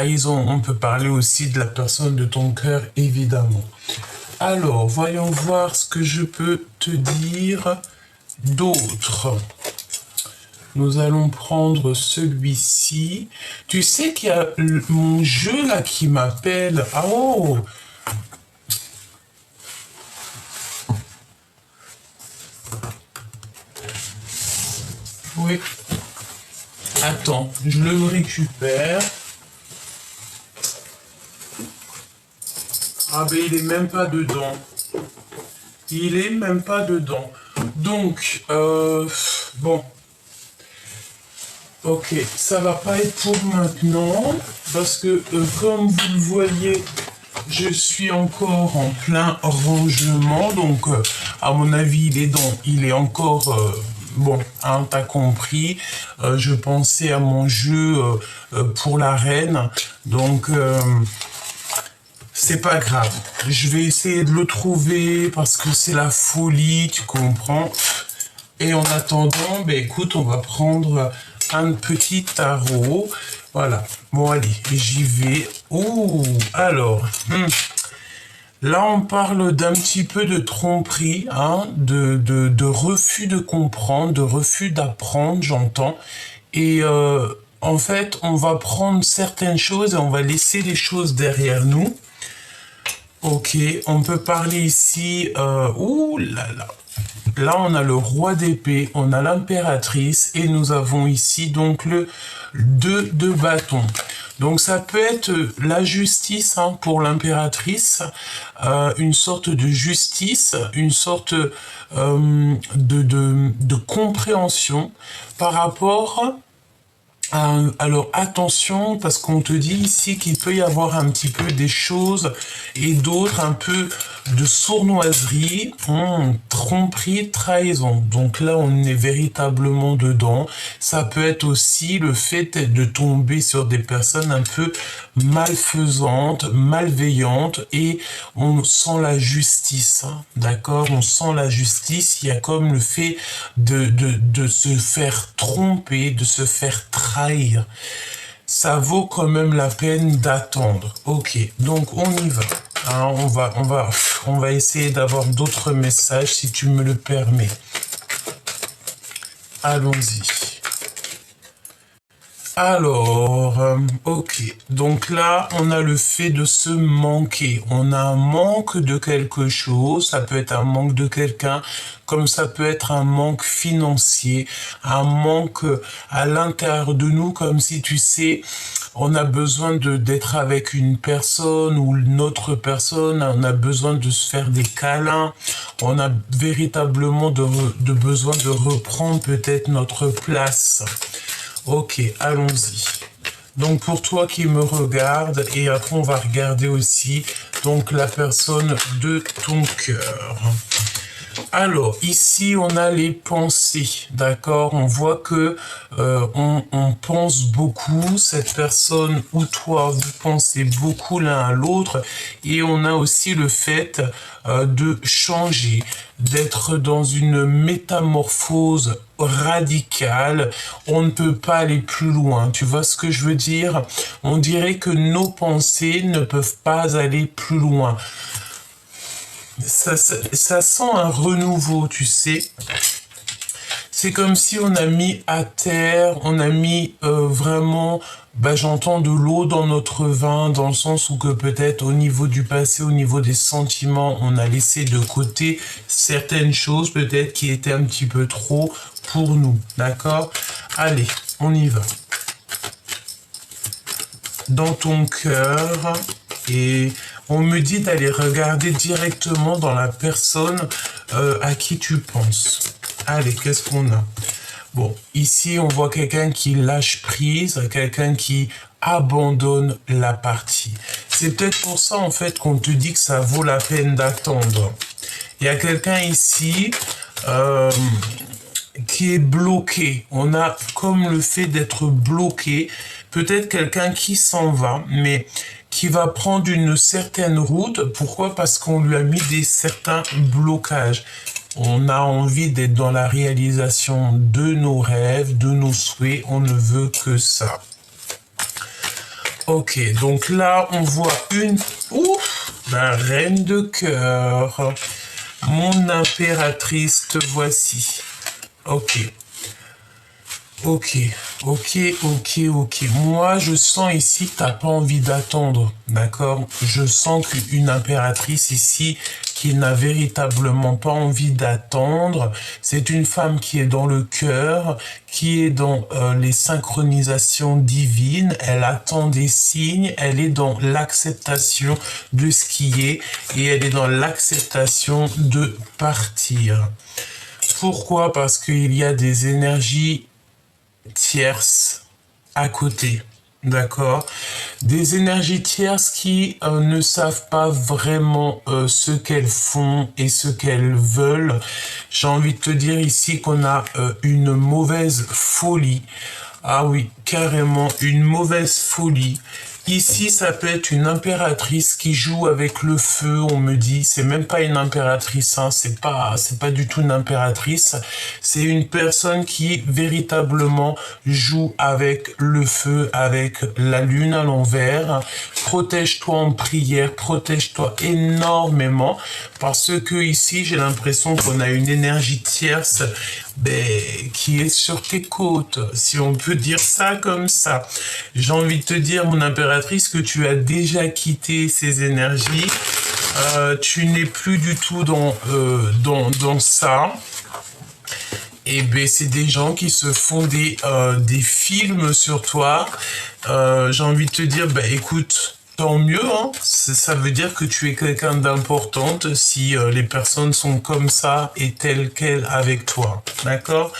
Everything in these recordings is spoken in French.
trahison, on peut parler aussi de la personne de ton cœur, évidemment. Alors, voyons voir ce que je peux te dire d'autre. Nous allons prendre celui-ci. Tu sais qu'il y a mon jeu là qui m'appelle. Oh! Oui. Attends, je le récupère. Ah ben il est même pas dedans. Il est même pas dedans. Donc, bon. Ok, ça va pas être pour maintenant. Parce que, comme vous le voyez, je suis encore en plein rangement. Donc, à mon avis, il est encore... bon, hein, t'as compris. Je pensais à mon jeu pour la reine. Donc... c'est pas grave. Je vais essayer de le trouver parce que c'est la folie, tu comprends. Et en attendant, ben écoute, on va prendre un petit tarot. Voilà. Bon, allez, j'y vais. Ouh, alors. Là, on parle d'un petit peu de tromperie, hein, de refus de comprendre, de refus d'apprendre, j'entends. Et en fait, on va prendre certaines choses et on va laisser les choses derrière nous. Ok, on peut parler ici... ouh là là. Là, on a le roi d'épée, on a l'impératrice et nous avons ici donc le 2 de bâton. Donc ça peut être la justice hein, pour l'impératrice, une sorte de justice, une sorte de compréhension par rapport... alors attention parce qu'on te dit ici qu'il peut y avoir un petit peu des choses et d'autres un peu de sournoiserie, tromperie, trahison. Donc là on est véritablement dedans. Ça peut être aussi le fait de tomber sur des personnes un peu malfaisantes, malveillantes et on sent la justice. Hein, d'accord, on sent la justice. Il y a comme le fait de se faire tromper, de se faire trahir. Ça vaut quand même la peine d'attendre. Ok, donc on y va. Hein, on va essayer d'avoir d'autres messages si tu me le permets. Allons-y. Alors, ok. Donc là, on a le fait de se manquer. On a un manque de quelque chose. Ça peut être un manque de quelqu'un, comme ça peut être un manque financier, un manque à l'intérieur de nous, comme si tu sais, on a besoin d'être avec une personne ou une autre personne. On a besoin de se faire des câlins. On a véritablement de besoin de reprendre peut-être notre place. Ok, allons-y. Donc pour toi qui me regarde, et après on va regarder aussi donc la personne de ton cœur. Alors, ici, on a les pensées, d'accord? On voit que on pense beaucoup, cette personne ou toi, vous pensez beaucoup l'un à l'autre, et on a aussi le fait de changer, d'être dans une métamorphose radicale. On ne peut pas aller plus loin, tu vois ce que je veux dire? On dirait que nos pensées ne peuvent pas aller plus loin. Ça sent un renouveau, tu sais. C'est comme si on a mis à terre, on a mis vraiment, j'entends de l'eau dans notre vin, dans le sens où que peut-être au niveau du passé, au niveau des sentiments, on a laissé de côté certaines choses peut-être qui étaient un petit peu trop pour nous, d'accord? Allez, on y va. Dans ton cœur, et on me dit d'aller regarder directement dans la personne à qui tu penses. Allez, qu'est-ce qu'on a? Bon, ici, on voit quelqu'un qui lâche prise, quelqu'un qui abandonne la partie. C'est peut-être pour ça, en fait, qu'on te dit que ça vaut la peine d'attendre. Il y a quelqu'un ici qui est bloqué. On a comme le fait d'être bloqué. Peut-être quelqu'un qui s'en va, mais qui va prendre une certaine route. Pourquoi? Parce qu'on lui a mis certains blocages. On a envie d'être dans la réalisation de nos rêves, de nos souhaits. On ne veut que ça. Ok, donc là, on voit une... Ouf, la reine de cœur. Mon impératrice, te voici. Ok. Ok, ok. Moi, je sens ici que t'as pas envie d'attendre, d'accord? Je sens qu'une impératrice ici qui n'a véritablement pas envie d'attendre, c'est une femme qui est dans le cœur, qui est dans les synchronisations divines, elle attend des signes, elle est dans l'acceptation de ce qui est et elle est dans l'acceptation de partir. Pourquoi? Parce qu'il y a des énergies tierces à côté, d'accord? Des énergies tierces qui ne savent pas vraiment ce qu'elles font et ce qu'elles veulent. J'ai envie de te dire ici qu'on a une mauvaise folie. Ah oui, carrément, une mauvaise folie. Ici, ça peut être une impératrice qui joue avec le feu, on me dit. C'est même pas une impératrice, hein. C'est pas du tout une impératrice. C'est une personne qui véritablement joue avec le feu, avec la lune à l'envers. Protège-toi en prière, protège-toi énormément parce que ici, j'ai l'impression qu'on a une énergie tierce qui est sur tes côtes, si on peut dire ça comme ça. J'ai envie de te dire, mon impératrice, que tu as déjà quitté ces énergies. Tu n'es plus du tout dans ça. Et c'est des gens qui se font des films sur toi. J'ai envie de te dire, écoute, tant mieux, hein. Ça veut dire que tu es quelqu'un d'importante si les personnes sont comme ça et telles quelles avec toi. D'accord?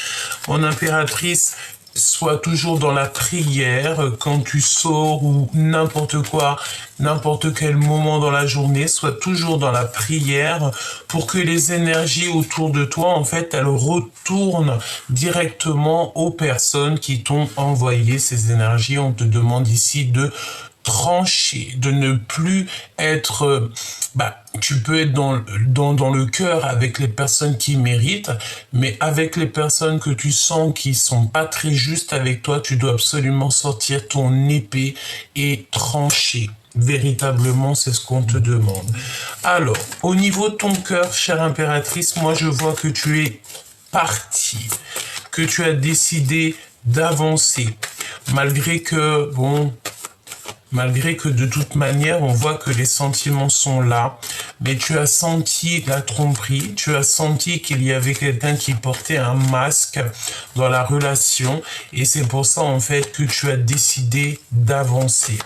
Mon impératrice, sois toujours dans la prière quand tu sors ou n'importe quoi, n'importe quel moment dans la journée, sois toujours dans la prière pour que les énergies autour de toi, en fait, elles retournent directement aux personnes qui t'ont envoyé ces énergies. On te demande ici de trancher, de ne plus être... tu peux être dans le cœur avec les personnes qui méritent, mais avec les personnes que tu sens qui sont pas très justes avec toi, tu dois absolument sortir ton épée et trancher. Véritablement, c'est ce qu'on te demande. Alors, au niveau de ton cœur, chère impératrice, moi je vois que tu es partie, que tu as décidé d'avancer, malgré que de toute manière, on voit que les sentiments sont là, mais tu as senti la tromperie, tu as senti qu'il y avait quelqu'un qui portait un masque dans la relation, et c'est pour ça en fait que tu as décidé d'avancer.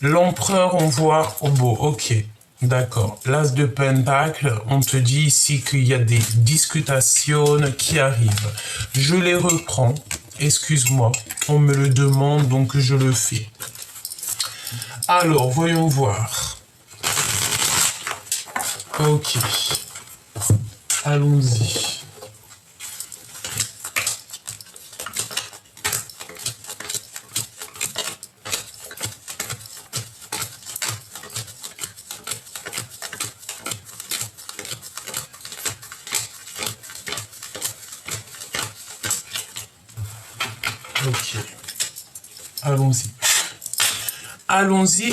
L'empereur, on voit, ok, d'accord. L'as de Pentacle, on te dit ici qu'il y a des discutations qui arrivent. Je les reprends, excuse-moi, on me le demande donc je le fais. Alors, voyons voir. Ok. Allons-y. Ok. Allons-y.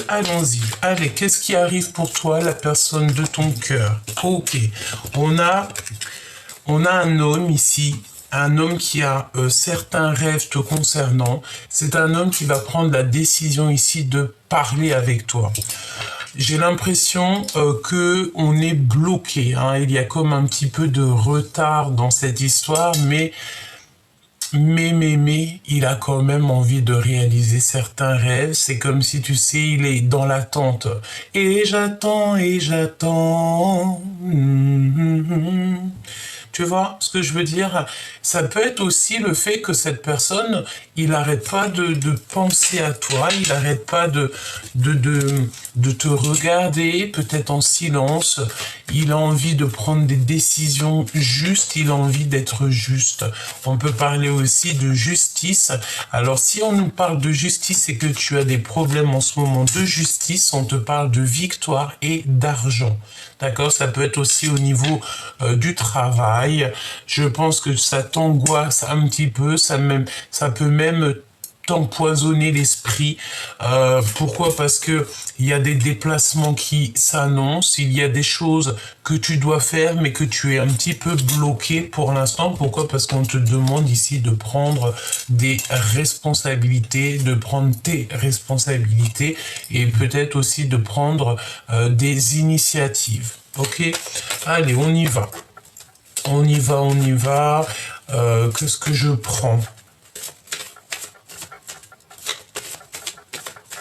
Allons-y. Allez, qu'est-ce qui arrive pour toi, la personne de ton cœur? Ok. On a un homme ici, un homme qui a certains rêves te concernant. C'est un homme qui va prendre la décision ici de parler avec toi. J'ai l'impression que on est bloqué, hein. Il y a comme un petit peu de retard dans cette histoire, mais il a quand même envie de réaliser certains rêves. C'est comme si, tu sais, il est dans l'attente. Et j'attends. Tu vois ce que je veux dire? Ça peut être aussi le fait que cette personne, il n'arrête pas de penser à toi, il n'arrête pas de te regarder, peut-être en silence. Il a envie de prendre des décisions justes, il a envie d'être juste. On peut parler aussi de justice. Alors, si on nous parle de justice et que tu as des problèmes en ce moment de justice, on te parle de victoire et d'argent. D'accord? Ça peut être aussi au niveau du travail. Je pense que ça t'angoisse un petit peu, ça peut même t'empoisonner l'esprit. Pourquoi? Parce que il y a des déplacements qui s'annoncent, il y a des choses que tu dois faire, mais que tu es un petit peu bloqué pour l'instant. Pourquoi? Parce qu'on te demande ici de prendre des responsabilités, de prendre tes responsabilités et peut-être aussi de prendre des initiatives. Ok? Allez, on y va. On y va, on y va. Qu'est-ce que je prends?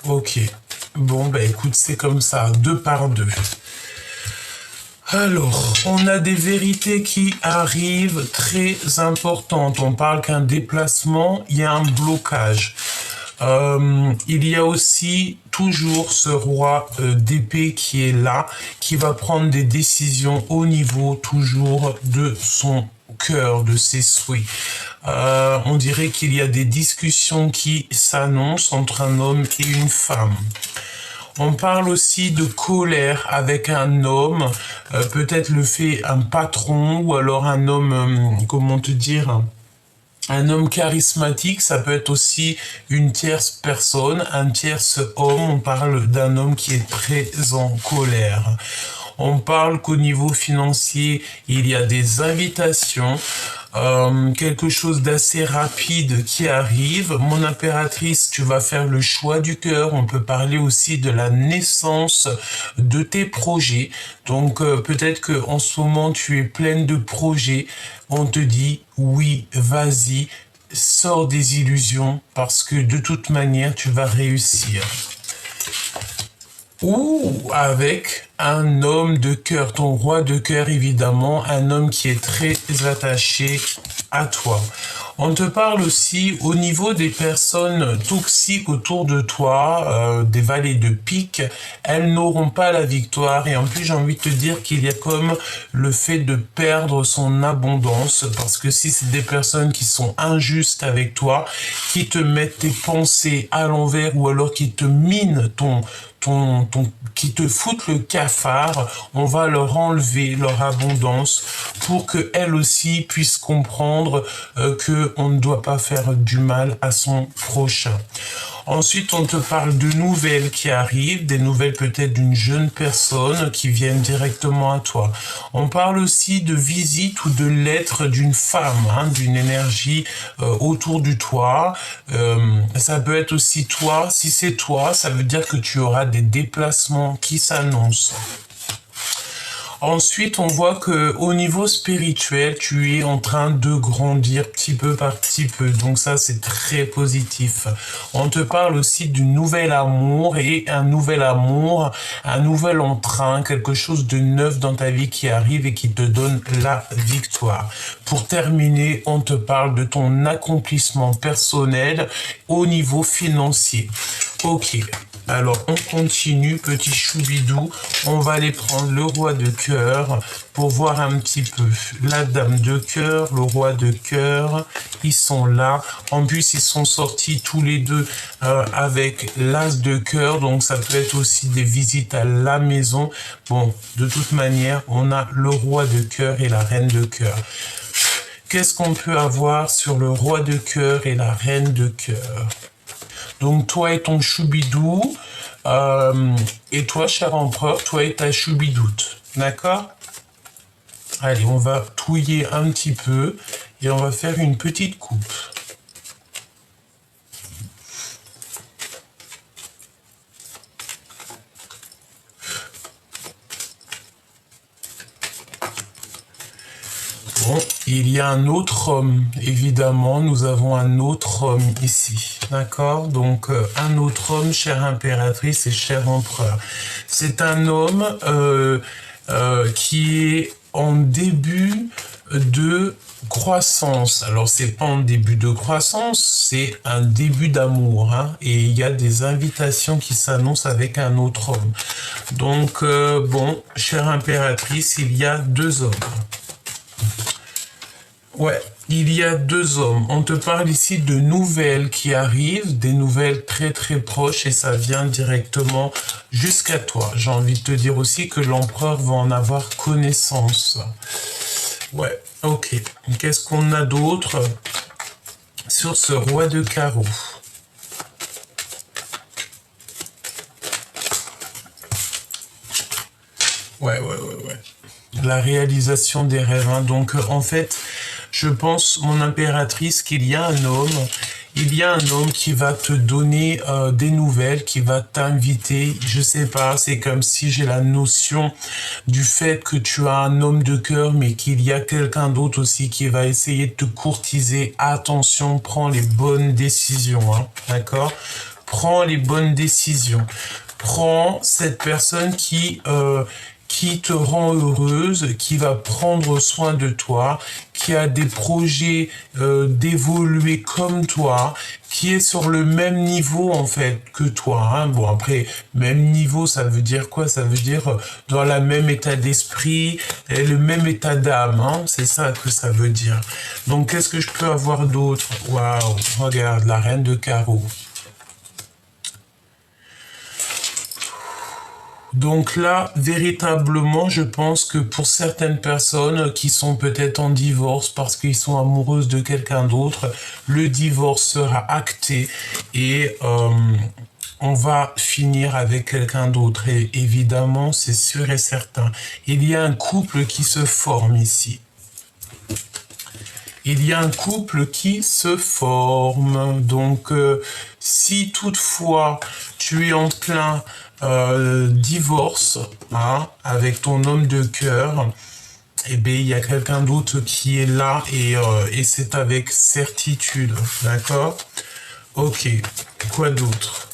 Ok. Bon, bah écoute, c'est comme ça, 2 par 2. Alors, on a des vérités qui arrivent très importantes. On parle qu'un déplacement, il y a un blocage. Il y a aussi toujours ce roi d'épée qui est là, qui va prendre des décisions au niveau toujours de son cœur, de ses souhaits. On dirait qu'il y a des discussions qui s'annoncent entre un homme et une femme. On parle aussi de colère avec un homme, peut-être le fait un patron ou alors un homme, comment te dire, un homme charismatique. Ça peut être aussi une tierce personne, un tierce homme. On parle d'un homme qui est très en colère. On parle qu'au niveau financier, il y a des invitations, quelque chose d'assez rapide qui arrive. Mon impératrice, tu vas faire le choix du cœur. On peut parler aussi de la naissance de tes projets. Donc peut-être que en ce moment, tu es pleine de projets. On te dit, oui, vas-y, sors des illusions parce que de toute manière, tu vas réussir. Ou avec un homme de cœur, ton roi de cœur évidemment, un homme qui est très attaché à toi. On te parle aussi au niveau des personnes toxiques autour de toi, des vallées de pique, elles n'auront pas la victoire et en plus j'ai envie de te dire qu'il y a comme le fait de perdre son abondance parce que si c'est des personnes qui sont injustes avec toi, qui te mettent tes pensées à l'envers ou alors qui te minent qui te foutent le cafard, on va leur enlever leur abondance pour que elles aussi puissent comprendre que on ne doit pas faire du mal à son prochain. Ensuite, on te parle de nouvelles qui arrivent, des nouvelles peut-être d'une jeune personne qui viennent directement à toi. On parle aussi de visite ou de lettres d'une femme, d'une énergie autour de toi. Ça peut être aussi toi. Si c'est toi, ça veut dire que tu auras des déplacements qui s'annoncent. Ensuite, on voit que au niveau spirituel, tu es en train de grandir petit peu par petit peu. Donc ça, c'est très positif. On te parle aussi du nouvel amour et un nouvel amour, un nouvel entrain, quelque chose de neuf dans ta vie qui arrive et qui te donne la victoire. Pour terminer, on te parle de ton accomplissement personnel au niveau financier. Ok. Alors, on continue, petit choubidou. On va aller prendre le roi de cœur pour voir un petit peu. La dame de cœur, le roi de cœur, ils sont là. En plus, ils sont sortis tous les deux avec l'as de cœur. Donc, ça peut être aussi des visites à la maison. Bon, de toute manière, on a le roi de cœur et la reine de cœur. Qu'est-ce qu'on peut avoir sur le roi de cœur et la reine de cœur? Donc, toi et ton choubidou, et toi, cher empereur, toi et ta choubidoute. D'accord? Allez, on va touiller un petit peu et on va faire une petite coupe. Bon, il y a un autre homme, évidemment, nous avons un autre homme ici, d'accord? Donc, un autre homme, chère impératrice et cher empereur. C'est un homme qui est en début de croissance. Alors, c'est pas en début de croissance, c'est un début d'amour, et il y a des invitations qui s'annoncent avec un autre homme. Donc, bon, chère impératrice, il y a 2 hommes. Ouais, il y a 2 hommes. On te parle ici de nouvelles qui arrivent, des nouvelles très très proches et ça vient directement jusqu'à toi. J'ai envie de te dire aussi que l'empereur va en avoir connaissance. Ouais, ok. Qu'est-ce qu'on a d'autre sur ce roi de carreau? Ouais. La réalisation des rêves, hein. Donc, en fait, je pense, mon impératrice, qu'il y a un homme, il y a un homme qui va te donner des nouvelles, qui va t'inviter, je sais pas, c'est comme si j'ai la notion du fait que tu as un homme de cœur, mais qu'il y a quelqu'un d'autre aussi qui va essayer de te courtiser. Attention, prends les bonnes décisions, hein, d'accord? Prends les bonnes décisions. Prends cette personne qui te rend heureuse, qui va prendre soin de toi, qui a des projets d'évoluer comme toi, qui est sur le même niveau en fait que toi, hein. Bon après, même niveau, ça veut dire quoi? Ça veut dire dans le même état d'esprit et le même état d'âme, hein. C'est ça que ça veut dire. Donc qu'est-ce que je peux avoir d'autre? Waouh, regarde, la reine de carreau. Donc là, véritablement, je pense que pour certaines personnes qui sont peut-être en divorce parce qu'ils sont amoureuses de quelqu'un d'autre, le divorce sera acté et on va finir avec quelqu'un d'autre. Et évidemment, c'est sûr et certain. Il y a un couple qui se forme ici. Il y a un couple qui se forme. Donc, si toutefois tu es enclin divorce, hein, avec ton homme de cœur, eh bien, il y a quelqu'un d'autre qui est là et c'est avec certitude, d'accord? Ok, quoi d'autre?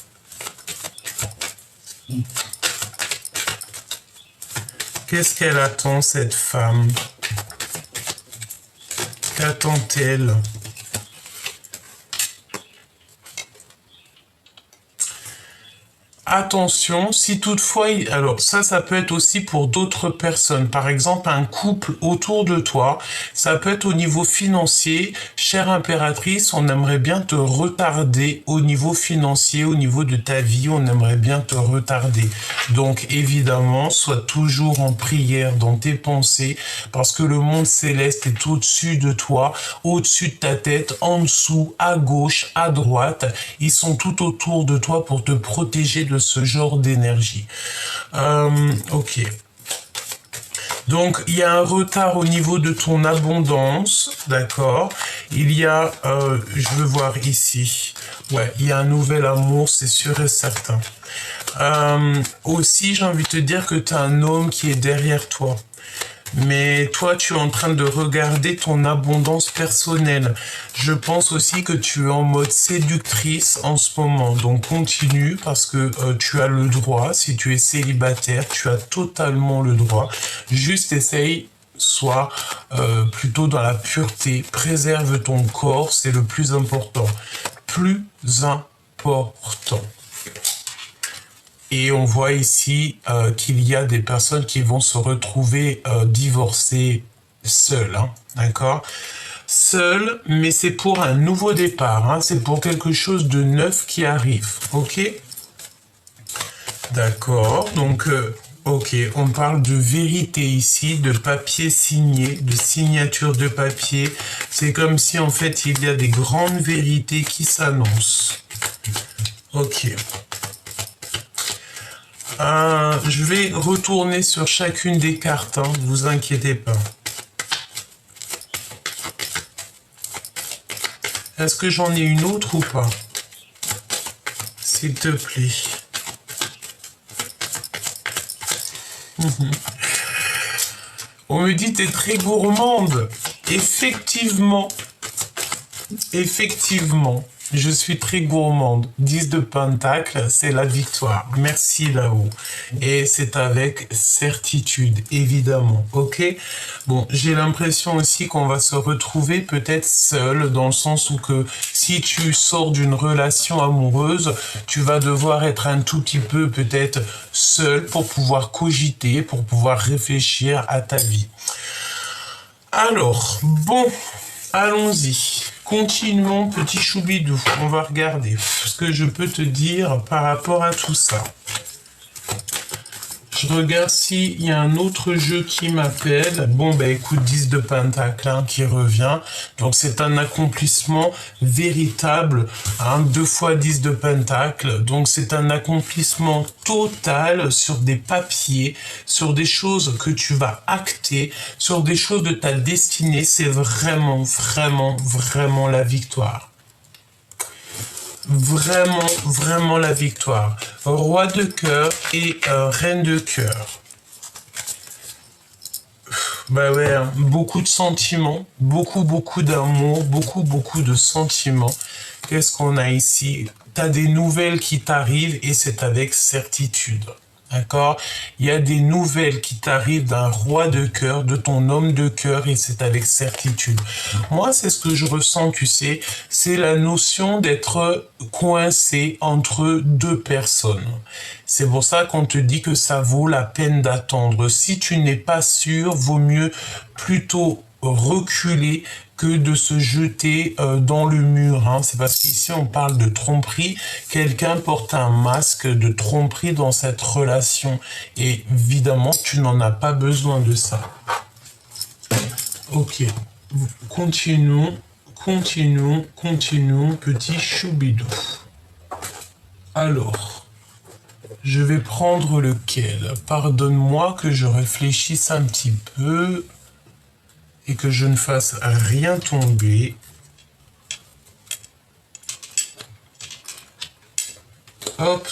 Qu'est-ce qu'elle attend, cette femme? Qu'attend-elle? Attention, si toutefois, alors ça peut être aussi pour d'autres personnes. Par exemple, un couple autour de toi, ça peut être au niveau financier. Chère impératrice, on aimerait bien te retarder au niveau financier, au niveau de ta vie, on aimerait bien te retarder. Donc évidemment, sois toujours en prière dans tes pensées, parce que le monde céleste est au-dessus de toi, au-dessus de ta tête, en dessous, à gauche, à droite. Ils sont tout autour de toi pour te protéger de ce genre d'énergie. Ok. Donc, il y a un retard au niveau de ton abondance, d'accord? Il y a, je veux voir ici, ouais, il y a un nouvel amour, c'est sûr et certain. Aussi, j'ai envie de te dire que tu as un homme qui est derrière toi. Mais toi, tu es en train de regarder ton abondance personnelle. Je pense aussi que tu es en mode séductrice en ce moment. Donc continue parce que tu as le droit. Si tu es célibataire, tu as totalement le droit. Juste essaye, sois plutôt dans la pureté. Préserve ton corps, c'est le plus important. Plus important. Et on voit ici qu'il y a des personnes qui vont se retrouver divorcées seules, hein, d'accord? Seules, mais c'est pour un nouveau départ, hein, c'est pour quelque chose de neuf qui arrive, ok? D'accord, donc, ok, on parle de vérité ici, de papier signé, de signature de papier. C'est comme si en fait il y a des grandes vérités qui s'annoncent. Ok. Je vais retourner sur chacune des cartes, hein, ne vous inquiétez pas. Est-ce que j'en ai une autre ou pas? S'il te plaît. On me dit t'es très gourmande. Effectivement. Effectivement. Je suis très gourmande. 10 de pentacle, c'est la victoire. Merci là-haut. Et c'est avec certitude, évidemment. Ok? Bon, j'ai l'impression aussi qu'on va se retrouver peut-être seul, dans le sens où que si tu sors d'une relation amoureuse, tu vas devoir être un tout petit peu peut-être seul pour pouvoir cogiter, pour pouvoir réfléchir à ta vie. Alors, bon, allons-y. Continuons, petit choubidou. On va regarder ce que je peux te dire par rapport à tout ça. Je regarde s'il y a un autre jeu qui m'appelle. Bon, bah écoute, 10 de pentacle hein, qui revient. Donc c'est un accomplissement véritable. Hein, 2 fois 10 de pentacle. Donc c'est un accomplissement total sur des papiers, sur des choses que tu vas acter, sur des choses de ta destinée. C'est vraiment, vraiment, vraiment la victoire. Vraiment, vraiment la victoire. Roi de cœur et reine de cœur. Bah ouais, hein, beaucoup de sentiments, beaucoup d'amour, beaucoup de sentiments. Qu'est-ce qu'on a ici? T'as des nouvelles qui t'arrivent et c'est avec certitude. D'accord? Il y a des nouvelles qui t'arrivent d'un roi de cœur, de ton homme de cœur, et c'est avec certitude. Moi, c'est ce que je ressens, tu sais, c'est la notion d'être coincé entre deux personnes. C'est pour ça qu'on te dit que ça vaut la peine d'attendre. Si tu n'es pas sûr, vaut mieux plutôt reculer que de se jeter dans le mur. Hein. C'est parce qu'ici on parle de tromperie. Quelqu'un porte un masque de tromperie dans cette relation. Et évidemment, tu n'en as pas besoin de ça. Ok. Continuons, petit choubidou. Alors, je vais prendre lequel? Pardonne-moi que je réfléchisse un petit peu et que je ne fasse rien tomber. Hop,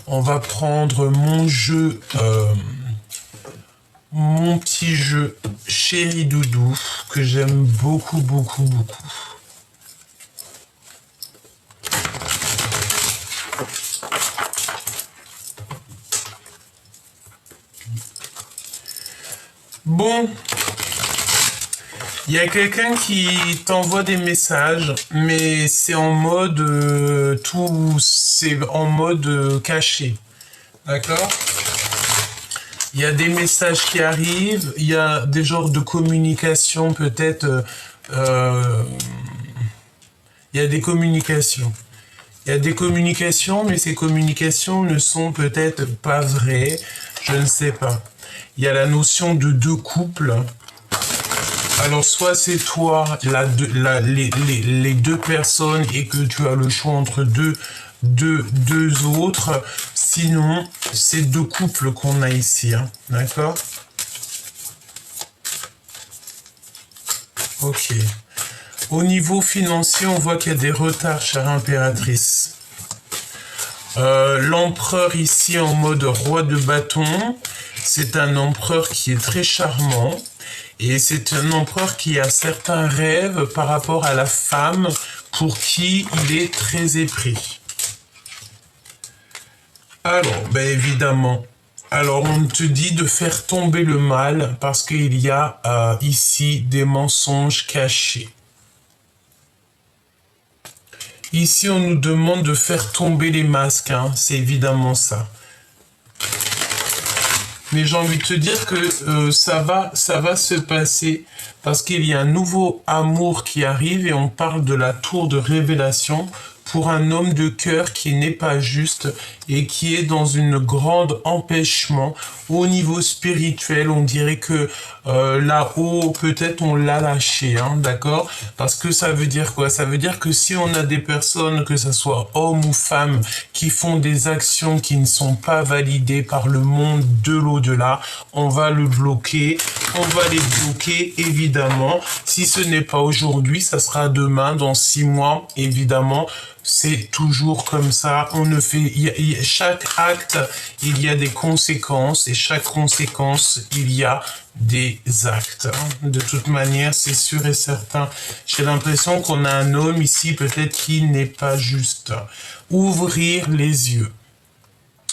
on va prendre mon jeu, mon petit jeu Chéri Doudou, que j'aime beaucoup. Bon, il y a quelqu'un qui t'envoie des messages, mais c'est en mode c'est en mode caché, d'accord? Il y a des messages qui arrivent, il y a des genres de communication peut-être. Il y a des communications. Il y a des communications, mais ces communications ne sont peut-être pas vraies. Je ne sais pas. Il y a la notion de deux couples. Alors, soit c'est toi, les deux personnes, et que tu as le choix entre deux autres. Sinon, c'est deux couples qu'on a ici. Hein. D'accord? Ok. Au niveau financier, on voit qu'il y a des retards, chère impératrice. L'empereur ici en mode roi de bâton. C'est un empereur qui est très charmant. Et c'est un empereur qui a certains rêves par rapport à la femme pour qui il est très épris. Alors, ben évidemment. Alors, on te dit de faire tomber le mal parce qu'il y a ici des mensonges cachés. Ici, on nous demande de faire tomber les masques. Hein, c'est évidemment ça. Mais j'ai envie de te dire que ça va se passer parce qu'il y a un nouveau amour qui arrive et on parle de la tour de révélation pour un homme de cœur qui n'est pas juste et qui est dans une grande empêchement au niveau spirituel. On dirait que là-haut, peut-être on l'a lâché, hein, d'accord? Parce que ça veut dire quoi? Ça veut dire que si on a des personnes, que ce soit hommes ou femmes, qui font des actions qui ne sont pas validées par le monde de l'au-delà, on va le bloquer, on va les bloquer, évidemment. Si ce n'est pas aujourd'hui, ça sera demain, dans 6 mois, évidemment. C'est toujours comme ça. On ne fait, chaque acte, il y a des conséquences et chaque conséquence, il y a des actes. De toute manière, c'est sûr et certain. J'ai l'impression qu'on a un homme ici, peut-être qui n'est pas juste. Ouvrir les yeux.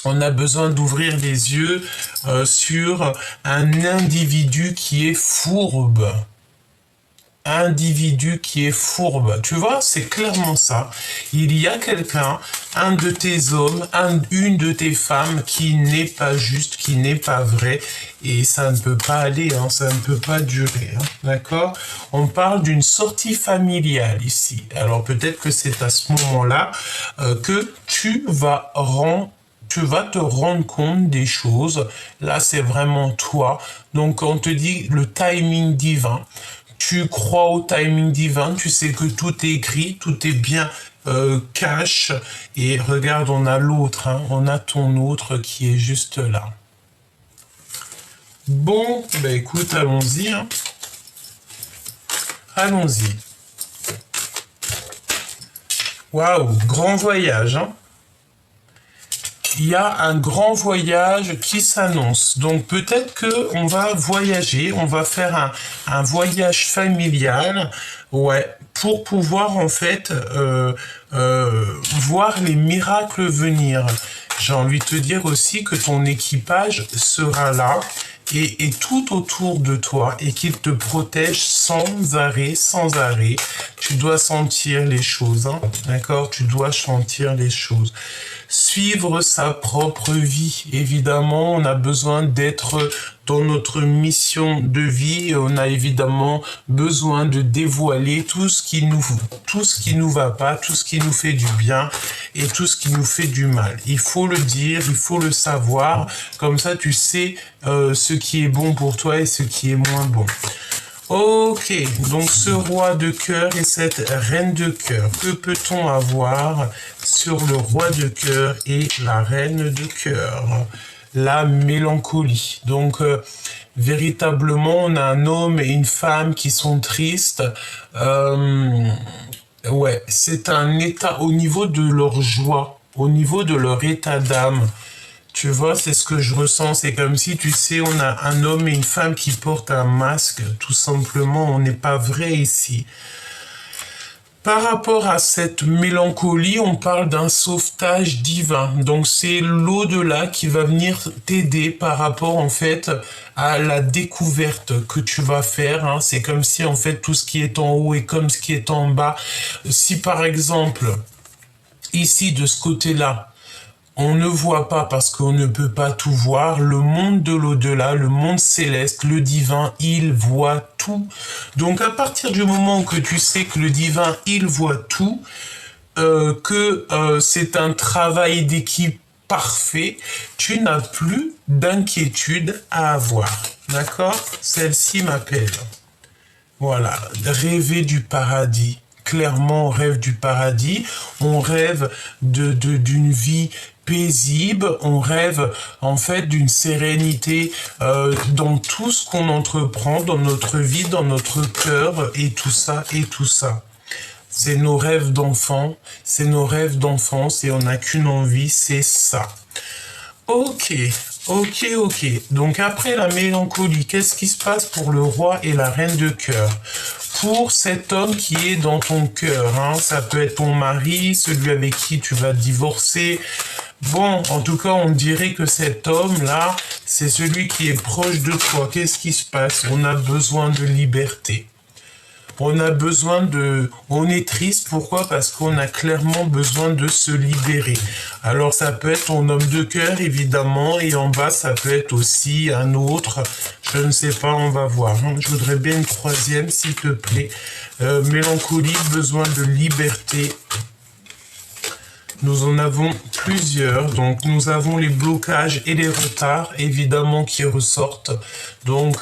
On a besoin d'ouvrir les yeux sur un individu qui est fourbe. Individu qui est fourbe. Tu vois, c'est clairement ça. Il y a quelqu'un, un de tes hommes, une de tes femmes qui n'est pas juste, qui n'est pas vrai. Et ça ne peut pas aller, hein, ça ne peut pas durer. Hein, d'accord? On parle d'une sortie familiale ici. Alors peut-être que c'est à ce moment-là que tu vas rentrer tu vas te rendre compte des choses. Là, c'est vraiment toi. Donc, on te dit le timing divin. Tu crois au timing divin, tu sais que tout est écrit, tout est bien cash. Et regarde, on a l'autre, hein, on a ton autre qui est juste là. Bon, ben écoute, allons-y. Hein. Allons-y. Waouh, grand voyage. Hein. Il y a un grand voyage qui s'annonce. Donc peut-être que on va voyager, on va faire un voyage familial, ouais, pour pouvoir en fait voir les miracles venir. J'ai envie de te dire aussi que ton équipage sera là et tout autour de toi et qu'il te protège sans arrêt, sans arrêt. Tu dois sentir les choses, hein, d'accord? Tu dois sentir les choses. Suivre sa propre vie. Évidemment, on a besoin d'être dans notre mission de vie. On a évidemment besoin de dévoiler tout ce qui nous va pas, tout ce qui nous fait du bien et tout ce qui nous fait du mal. Il faut le dire, il faut le savoir. Comme ça, tu sais ce qui est bon pour toi et ce qui est moins bon. Ok, donc ce roi de cœur et cette reine de cœur, que peut-on avoir sur le roi de cœur et la reine de cœur? La mélancolie. Donc, véritablement, on a un homme et une femme qui sont tristes. Ouais, c'est un état au niveau de leur joie, au niveau de leur état d'âme. Tu vois, c'est ce que je ressens. C'est comme si, tu sais, on a un homme et une femme qui portent un masque. Tout simplement, on n'est pas vrai ici. Par rapport à cette mélancolie, on parle d'un sauvetage divin. Donc, c'est l'au-delà qui va venir t'aider par rapport, en fait, à la découverte que tu vas faire. Hein. C'est comme si, en fait, tout ce qui est en haut est comme ce qui est en bas. Si, par exemple, ici, de ce côté-là, on ne voit pas parce qu'on ne peut pas tout voir. Le monde de l'au-delà, le monde céleste, le divin, il voit tout. Donc à partir du moment que tu sais que le divin, il voit tout, que c'est un travail d'équipe parfait, tu n'as plus d'inquiétude à avoir. D'accord? Celle-ci m'appelle. Voilà, rêver du paradis. Clairement, on rêve du paradis, on rêve d'une vie paisible, on rêve en fait d'une sérénité dans tout ce qu'on entreprend, dans notre vie, dans notre cœur, et tout ça, et tout ça. C'est nos rêves d'enfants, c'est nos rêves d'enfance, et on n'a qu'une envie, c'est ça. Ok. Donc après la mélancolie, qu'est-ce qui se passe pour le roi et la reine de cœur? Pour cet homme qui est dans ton cœur, hein, ça peut être ton mari, celui avec qui tu vas divorcer. Bon, en tout cas, on dirait que cet homme-là, c'est celui qui est proche de toi. Qu'est-ce qui se passe? On a besoin de liberté. On a besoin de... On est triste, pourquoi? Parce qu'on a clairement besoin de se libérer. Alors ça peut être ton homme de cœur, évidemment, et en bas, ça peut être aussi un autre. Je ne sais pas, on va voir. Je voudrais bien une troisième, s'il te plaît. Mélancolie, besoin de liberté. Nous en avons plusieurs, donc nous avons les blocages et les retards, évidemment, qui ressortent. Donc,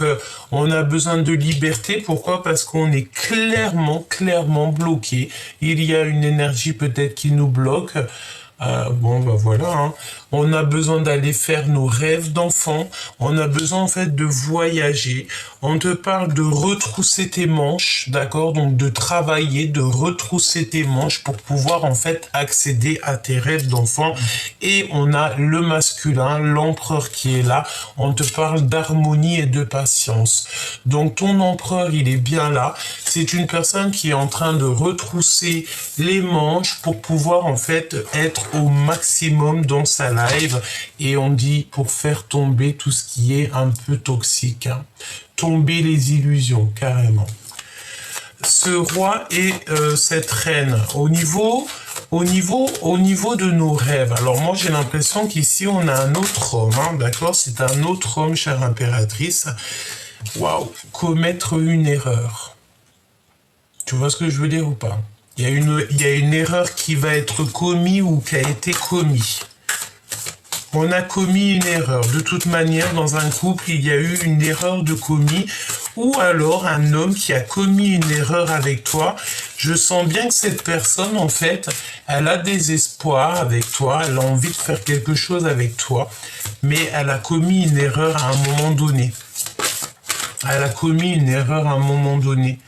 on a besoin de liberté. Pourquoi? Parce qu'on est clairement bloqué. Il y a une énergie peut-être qui nous bloque. Bon, ben voilà. Hein. On a besoin d'aller faire nos rêves d'enfant. On a besoin, en fait, de voyager. On te parle de retrousser tes manches, d'accord? Donc, de travailler, de retrousser tes manches pour pouvoir, en fait, accéder à tes rêves d'enfant. Et on a le masculin, l'empereur qui est là. On te parle d'harmonie et de patience. Donc, ton empereur, il est bien là. C'est une personne qui est en train de retrousser les manches pour pouvoir, en fait, être au maximum dans sa live, et on dit pour faire tomber tout ce qui est un peu toxique, hein. Tomber les illusions, carrément. Ce roi et cette reine, au niveau de nos rêves, alors moi j'ai l'impression qu'ici on a un autre homme, hein, d'accord, c'est un autre homme, chère impératrice. Waouh, commettre une erreur. Tu vois ce que je veux dire ou pas? Il y a une erreur qui va être commise ou qui a été commise. On a commis une erreur. De toute manière, dans un couple, il y a eu une erreur de commis, ou alors un homme qui a commis une erreur avec toi. Je sens bien que cette personne, en fait, elle a des espoirs avec toi, elle a envie de faire quelque chose avec toi, mais elle a commis une erreur à un moment donné. Elle a commis une erreur à un moment donné.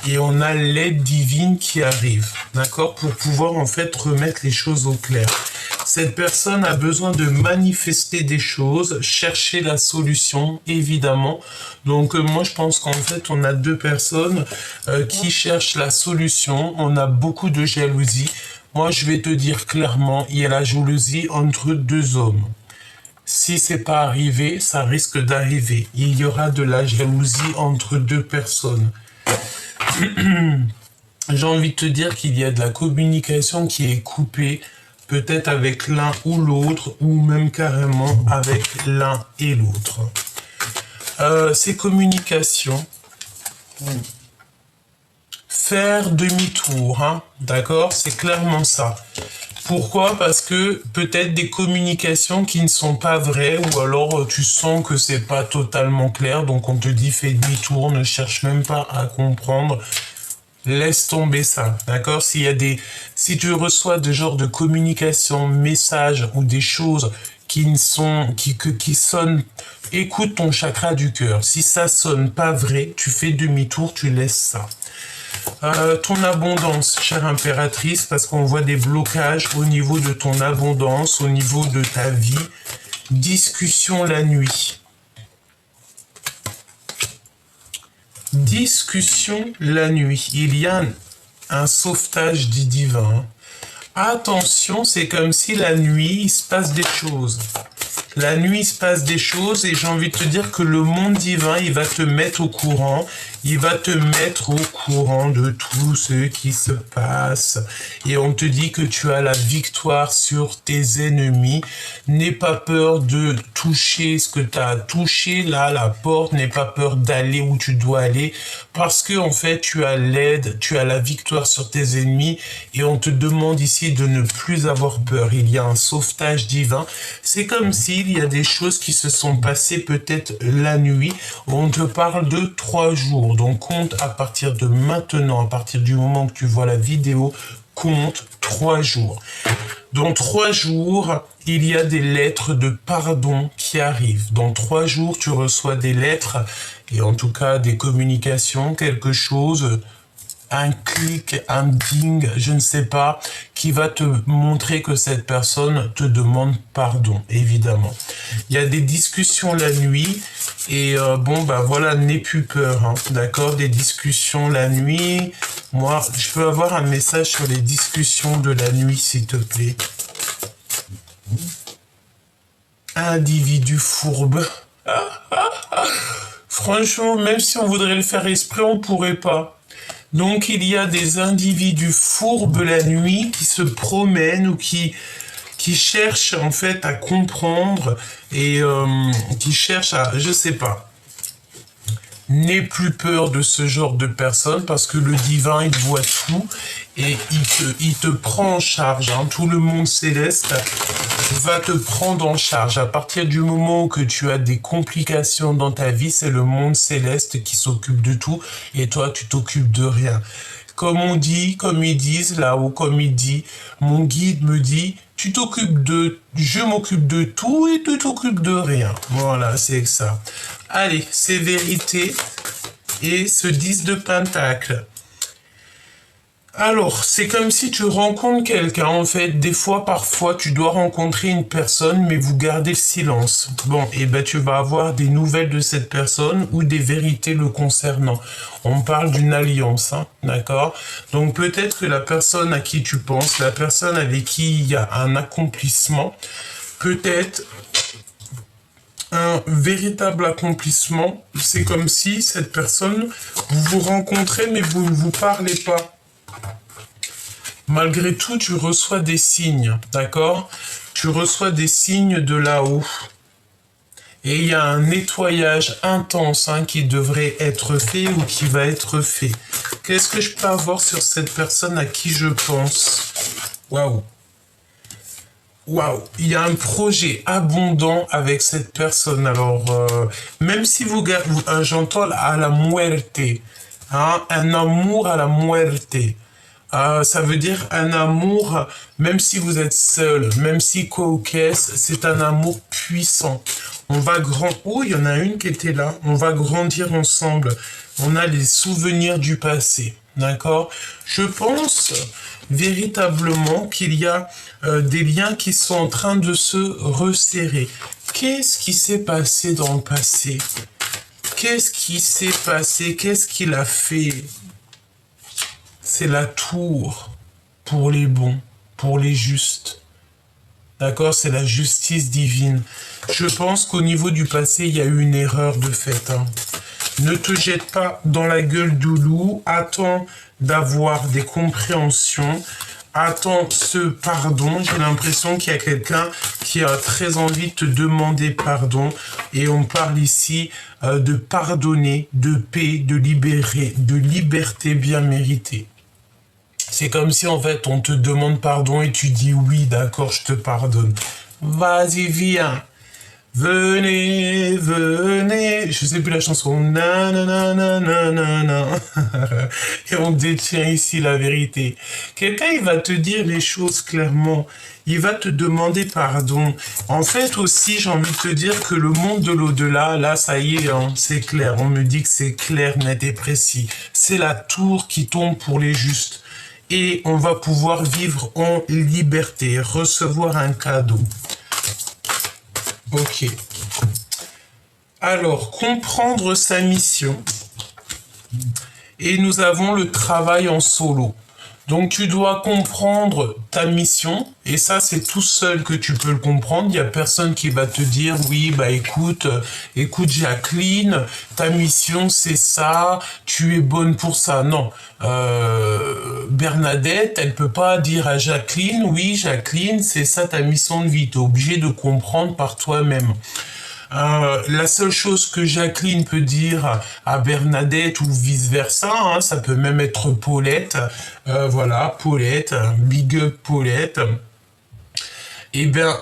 Et on a l'aide divine qui arrive, d'accord, pour pouvoir en fait remettre les choses au clair. Cette personne a besoin de manifester des choses, chercher la solution, évidemment. Donc moi je pense qu'en fait on a deux personnes qui cherchent la solution. On a beaucoup de jalousie. Moi je vais te dire clairement, il y a la jalousie entre deux hommes. Si c'est pas arrivé, ça risque d'arriver. Il y aura de la jalousie entre deux personnes. J'ai envie de te dire qu'il y a de la communication qui est coupée, peut-être avec l'un ou l'autre, ou même carrément avec l'un et l'autre. Ces communications, faire demi-tour, hein, d'accord, c'est clairement ça. Pourquoi? Parce que peut-être des communications qui ne sont pas vraies, ou alors tu sens que c'est pas totalement clair, donc on te dit fais demi-tour, ne cherche même pas à comprendre, laisse tomber ça, d'accord? Si tu reçois des genres de communication, messages ou des choses qui sonnent, écoute ton chakra du cœur. Si ça sonne pas vrai, tu fais demi-tour, tu laisses ça. Ton abondance, chère impératrice, parce qu'on voit des blocages au niveau de ton abondance, au niveau de ta vie. Discussion la nuit. Discussion la nuit. Il y a un sauvetage du divin. Attention, c'est comme si la nuit, il se passe des choses. La nuit, il se passe des choses et j'ai envie de te dire que le monde divin, il va te mettre au courant. Il va te mettre au courant de tout ce qui se passe. Et on te dit que tu as la victoire sur tes ennemis. N'aie pas peur de toucher ce que tu as touché là, la porte. N'aie pas peur d'aller où tu dois aller. Parce que en fait, tu as l'aide, tu as la victoire sur tes ennemis. Et on te demande ici de ne plus avoir peur. Il y a un sauvetage divin. C'est comme s'il y a des choses qui se sont passées peut-être la nuit. On te parle de 3 jours. Donc compte à partir de maintenant, à partir du moment que tu vois la vidéo, compte 3 jours. Dans 3 jours, il y a des lettres de pardon qui arrivent. Dans 3 jours, tu reçois des lettres et en tout cas des communications, quelque chose, un clic, un ding, je ne sais pas, qui va te montrer que cette personne te demande pardon, évidemment. Il y a des discussions la nuit et voilà, n'aie plus peur, hein, d'accord, des discussions la nuit. Moi, je peux avoir un message sur les discussions de la nuit, s'il te plaît. Individu fourbe. Franchement, même si on voudrait le faire exprès, on pourrait pas. Donc il y a des individus fourbes la nuit qui se promènent ou qui cherchent en fait à comprendre et qui cherchent à, je sais pas. N'aie plus peur de ce genre de personnes parce que le divin il voit tout et il te prend en charge, hein. Tout le monde céleste va te prendre en charge. À partir du moment que tu as des complications dans ta vie, c'est le monde céleste qui s'occupe de tout et toi tu t'occupes de rien. Comme on dit, comme ils disent là-haut, comme il dit, mon guide me dit, je m'occupe de tout et tu t'occupes de rien. Voilà, c'est ça. Allez, c'est vérité et ce 10 de pentacle. Alors, c'est comme si tu rencontres quelqu'un, en fait. Des fois, parfois, tu dois rencontrer une personne, mais vous gardez le silence. Bon, et ben, tu vas avoir des nouvelles de cette personne ou des vérités le concernant. On parle d'une alliance, hein, d'accord? Donc, peut-être que la personne à qui tu penses, la personne avec qui il y a un accomplissement, peut-être un véritable accomplissement, c'est comme si cette personne, vous vous rencontrez, mais vous ne vous parlez pas. Malgré tout, tu reçois des signes, d'accord? Tu reçois des signes de là-haut. Et il y a un nettoyage intense qui devrait être fait ou qui va être fait. Qu'est-ce que je peux avoir sur cette personne à qui je pense? Waouh! Waouh, il y a un projet abondant avec cette personne. Alors, même si vous, j'entends à la muerte, hein, un amour à la muerte. Ça veut dire un amour, même si vous êtes seul, même si co-caisse, c'est un amour puissant. On va grandir. Oh, il y en a une qui était là. On va grandir ensemble. On a les souvenirs du passé. D'accord? Je pense véritablement qu'il y a des liens qui sont en train de se resserrer. Qu'est-ce qui s'est passé dans le passé? Qu'est-ce qui s'est passé? Qu'est-ce qu'il a fait? C'est la tour pour les bons, pour les justes. D'accord? C'est la justice divine. Je pense qu'au niveau du passé, il y a eu une erreur de fait. Hein. Ne te jette pas dans la gueule du loup. Attends d'avoir des compréhensions. Attends ce pardon. J'ai l'impression qu'il y a quelqu'un qui a très envie de te demander pardon. Et on parle ici de pardonner, de paix, de libérer, de liberté bien méritée. C'est comme si en fait on te demande pardon et tu dis oui, d'accord, je te pardonne. Vas-y, viens. Venez, venez. Je sais plus la chanson. Nananana. Et on détient ici la vérité. Quelqu'un, il va te dire les choses clairement. Il va te demander pardon. En fait aussi, j'ai envie de te dire que le monde de l'au-delà, là, ça y est, hein, c'est clair. On me dit que c'est clair, net et précis. C'est la tour qui tombe pour les justes. Et on va pouvoir vivre en liberté, recevoir un cadeau. Ok. Alors, comprendre sa mission. Et nous avons le travail en solo. Donc, tu dois comprendre ta mission. Et ça, c'est tout seul que tu peux le comprendre. Il n'y a personne qui va te dire, oui, bah écoute Jacqueline, ta mission, c'est ça. Tu es bonne pour ça. Non. Bernadette, elle peut pas dire à Jacqueline, oui, Jacqueline, c'est ça ta mission de vie. Tu es obligé de comprendre par toi-même. La seule chose que Jacqueline peut dire à Bernadette ou vice-versa, hein, ça peut même être Paulette, voilà, Paulette, big up Paulette, eh bien,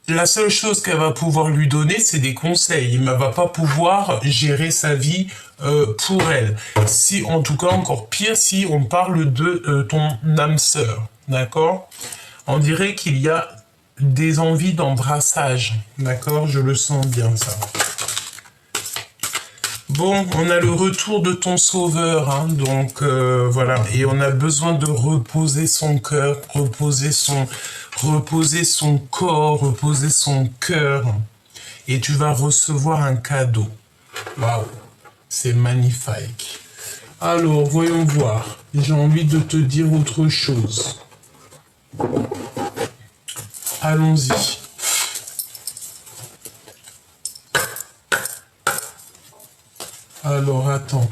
la seule chose qu'elle va pouvoir lui donner, c'est des conseils. Elle ne va pas pouvoir gérer sa vie pour elle. Si, en tout cas, encore pire, si on parle de ton âme sœur, d'accord? On dirait qu'il y a des envies d'embrassage, d'accord? Je le sens bien, ça. Bon, on a le retour de ton sauveur, hein, donc voilà. Et on a besoin de reposer son cœur, reposer son corps, reposer son cœur. Et tu vas recevoir un cadeau. Waouh, c'est magnifique. Alors, voyons voir. J'ai envie de te dire autre chose. Allons-y. Alors, attends.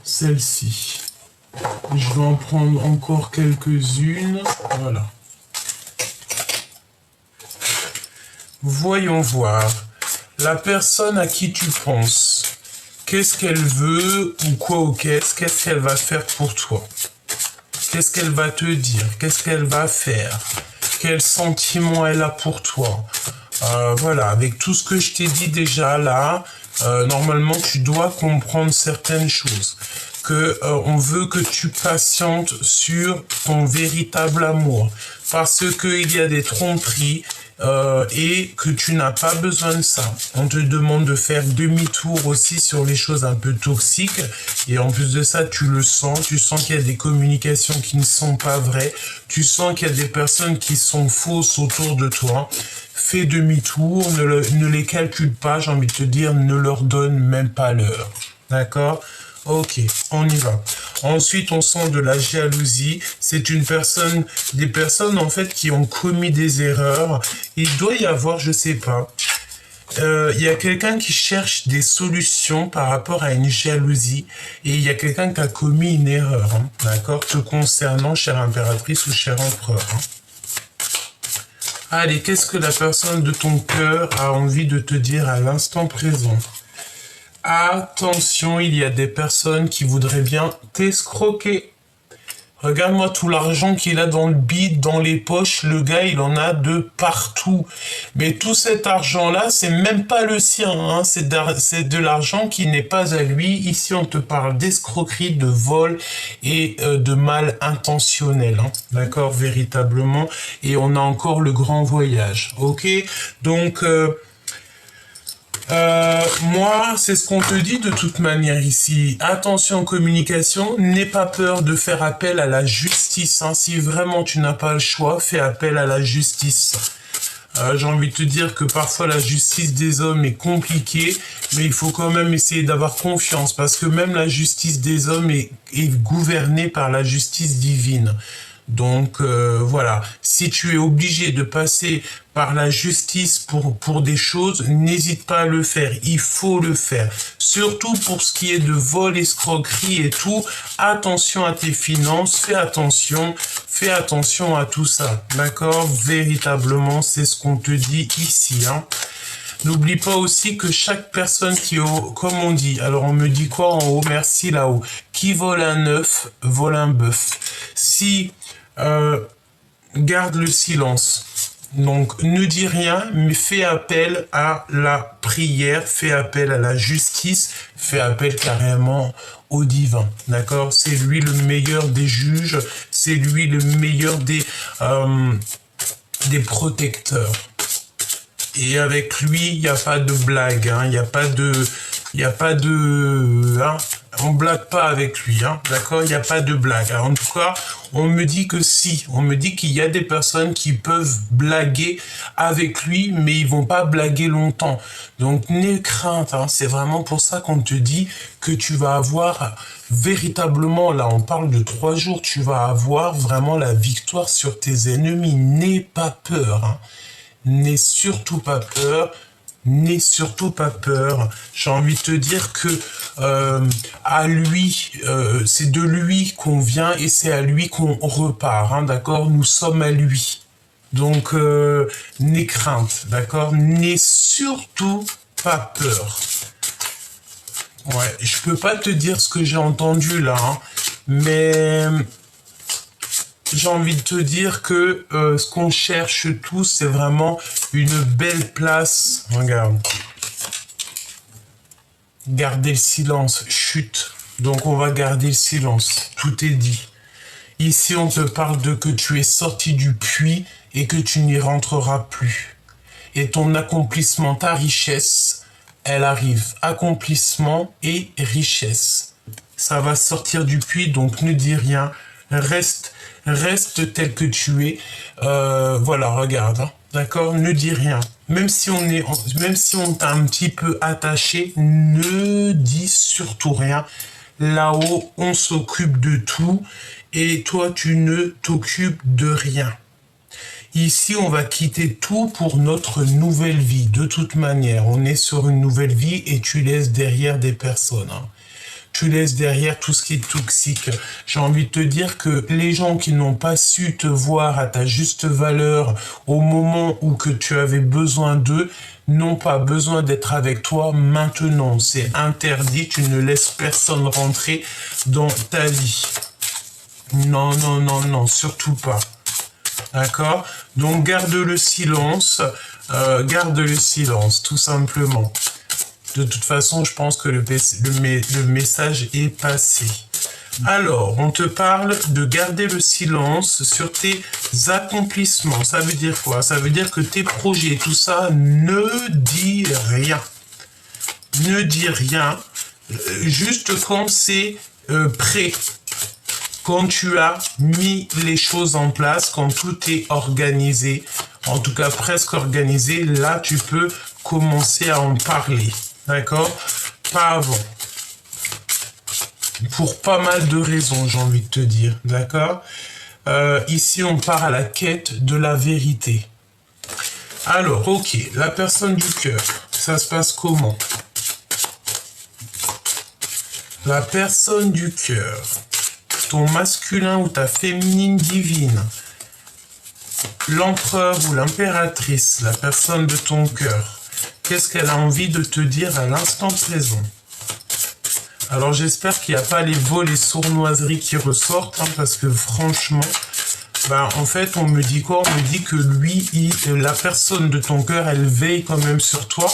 Celle-ci. Je vais en prendre encore quelques-unes. Voilà. Voyons voir. La personne à qui tu penses. Qu'est-ce qu'elle veut ou quoi ou qu'est-ce qu'elle va faire pour toi? Qu'est-ce qu'elle va te dire? Qu'est-ce qu'elle va faire? Quel sentiment elle a pour toi? Voilà, avec tout ce que je t'ai dit déjà là, normalement tu dois comprendre certaines choses. On veut que tu patientes sur ton véritable amour. Parce qu'il y a des tromperies et que tu n'as pas besoin de ça. On te demande de faire demi-tour aussi sur les choses un peu toxiques. Et en plus de ça, tu le sens. Tu sens qu'il y a des communications qui ne sont pas vraies. Tu sens qu'il y a des personnes qui sont fausses autour de toi. Fais demi-tour, ne les calcule pas, j'ai envie de te dire, ne leur donne même pas l'heure. D'accord ? Ok, on y va. Ensuite, on sent de la jalousie. C'est des personnes en fait qui ont commis des erreurs. Il doit y avoir, je sais pas, il y a quelqu'un qui cherche des solutions par rapport à une jalousie et il y a quelqu'un qui a commis une erreur, hein, d'accord, te concernant, chère impératrice ou cher empereur. Hein. Allez, qu'est-ce que la personne de ton cœur a envie de te dire à l'instant présent? Attention, il y a des personnes qui voudraient bien t'escroquer. Regarde-moi tout l'argent qu'il a dans le bide, dans les poches. Le gars, il en a de partout. Mais tout cet argent-là, c'est même pas le sien. Hein. C'est de l'argent qui n'est pas à lui. Ici, on te parle d'escroquerie, de vol et de mal intentionnel. Hein. D'accord, véritablement. Et on a encore le grand voyage. Ok, donc... moi, c'est ce qu'on te dit de toute manière ici. Attention communication, n'aie pas peur de faire appel à la justice. Hein. Si vraiment tu n'as pas le choix, fais appel à la justice. J'ai envie de te dire que parfois la justice des hommes est compliquée, mais il faut quand même essayer d'avoir confiance, parce que même la justice des hommes est gouvernée par la justice divine. Donc voilà, si tu es obligé de passer par la justice pour des choses, n'hésite pas à le faire, il faut le faire. Surtout pour ce qui est de vol, escroquerie et tout, attention à tes finances, fais attention à tout ça, d'accord? Véritablement, c'est ce qu'on te dit ici, hein. N'oublie pas aussi que chaque personne qui, comme on dit, alors on me dit quoi en haut, merci là-haut, qui vole un œuf, vole un bœuf. Si garde le silence. Donc, ne dis rien, mais fais appel à la prière, fais appel à la justice, fais appel carrément au divin. D'accord? C'est lui le meilleur des juges, c'est lui le meilleur des protecteurs. Et avec lui, il n'y a pas de blague, hein, il n'y a pas de... hein, on blague pas avec lui, hein, d'accord? Il n'y a pas de blague. Alors, en tout cas, on me dit que si. On me dit qu'il y a des personnes qui peuvent blaguer avec lui, mais ils vont pas blaguer longtemps. Donc, n'aie crainte, hein, c'est vraiment pour ça qu'on te dit que tu vas avoir véritablement, là, on parle de 3 jours, tu vas avoir vraiment la victoire sur tes ennemis. N'aie pas peur, hein. N'aie surtout pas peur. N'aie surtout pas peur. J'ai envie de te dire que à lui, c'est de lui qu'on vient et c'est à lui qu'on repart. Hein, d'accord? Nous sommes à lui. Donc, n'aie crainte. D'accord? N'aie surtout pas peur. Ouais, je peux pas te dire ce que j'ai entendu là, hein, mais... J'ai envie de te dire que ce qu'on cherche tous, c'est vraiment une belle place. Regarde. Garder le silence. Chut. Donc on va garder le silence. Tout est dit. Ici, on te parle de que tu es sorti du puits et que tu n'y rentreras plus. Et ton accomplissement, ta richesse, elle arrive. Accomplissement et richesse. Ça va sortir du puits, donc ne dis rien. Reste tel que tu es. Voilà, regarde. Hein. D'accord? Ne dis rien. Même si on t'a un petit peu attaché, ne dis surtout rien. Là-haut, on s'occupe de tout et toi, tu ne t'occupes de rien. Ici, on va quitter tout pour notre nouvelle vie. De toute manière, on est sur une nouvelle vie et tu laisses derrière des personnes. Hein. Tu laisses derrière tout ce qui est toxique. J'ai envie de te dire que les gens qui n'ont pas su te voir à ta juste valeur au moment où que tu avais besoin d'eux, n'ont pas besoin d'être avec toi maintenant. C'est interdit, tu ne laisses personne rentrer dans ta vie. Non, non, non, non, surtout pas. D'accord? Donc garde le silence, tout simplement. De toute façon, je pense que le message est passé. Alors, on te parle de garder le silence sur tes accomplissements. Ça veut dire quoi? Ça veut dire que tes projets, tout ça, ne dis rien. Ne dis rien. Juste quand c'est prêt. Quand tu as mis les choses en place, quand tout est organisé, en tout cas presque organisé, là, tu peux commencer à en parler. D'accord? Pas avant. Pour pas mal de raisons, j'ai envie de te dire. D'accord? Ici, on part à la quête de la vérité. Alors, ok, la personne du cœur, ça se passe comment? La personne du cœur, ton masculin ou ta féminine divine, l'empereur ou l'impératrice, la personne de ton cœur, qu'est-ce qu'elle a envie de te dire à l'instant présent? Alors j'espère qu'il n'y a pas les vols et sournoiseries qui ressortent, hein, parce que franchement, bah, en fait, on me dit quoi? On me dit que lui, la personne de ton cœur, elle veille quand même sur toi.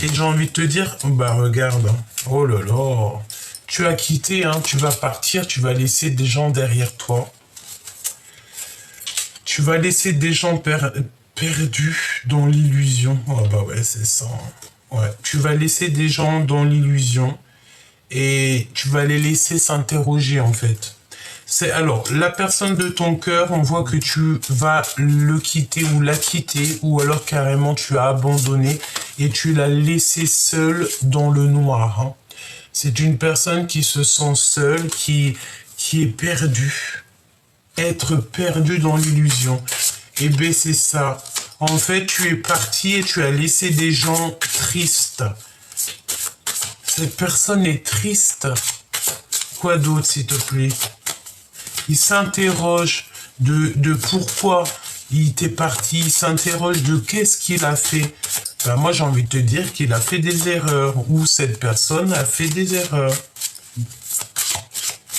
Et j'ai envie de te dire, bah regarde, hein. Oh là là, tu as quitté, hein, tu vas partir, tu vas laisser des gens derrière toi. Tu vas laisser des gens perdus dans l'illusion. Oh bah ouais, c'est ça. Ouais, tu vas laisser des gens dans l'illusion et tu vas les laisser s'interroger en fait. C'est alors, la personne de ton cœur, on voit que tu vas le quitter ou la quitter, ou alors carrément tu as abandonné et tu l'as laissé seul dans le noir. Hein. C'est une personne qui se sent seule, qui est perdue. Être perdu dans l'illusion. Et bien c'est ça. En fait, tu es parti et tu as laissé des gens tristes. Cette personne est triste. Quoi d'autre, s'il te plaît? Il s'interroge de pourquoi il était parti. Il s'interroge de qu'est-ce qu'il a fait. Ben, moi, j'ai envie de te dire qu'il a fait des erreurs. Ou cette personne a fait des erreurs.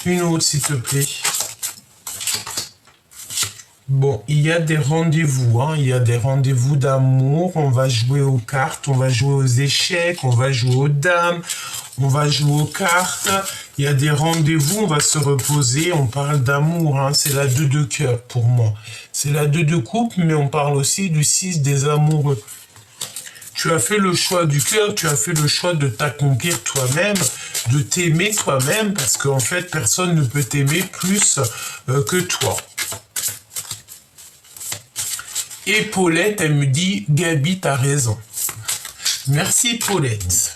Une autre, s'il te plaît. Bon, il y a des rendez-vous, hein. Il y a des rendez-vous d'amour. On va jouer aux cartes, on va jouer aux échecs, on va jouer aux dames, on va jouer aux cartes. Il y a des rendez-vous, on va se reposer. On parle d'amour, hein. C'est la 2 de cœur pour moi. C'est la 2 de coupe, mais on parle aussi du 6 des amoureux. Tu as fait le choix du cœur, tu as fait le choix de t'accomplir toi-même, de t'aimer toi-même, parce qu'en fait, personne ne peut t'aimer plus que toi. Et Paulette, elle me dit, Gabi, t'as raison. Merci Paulette.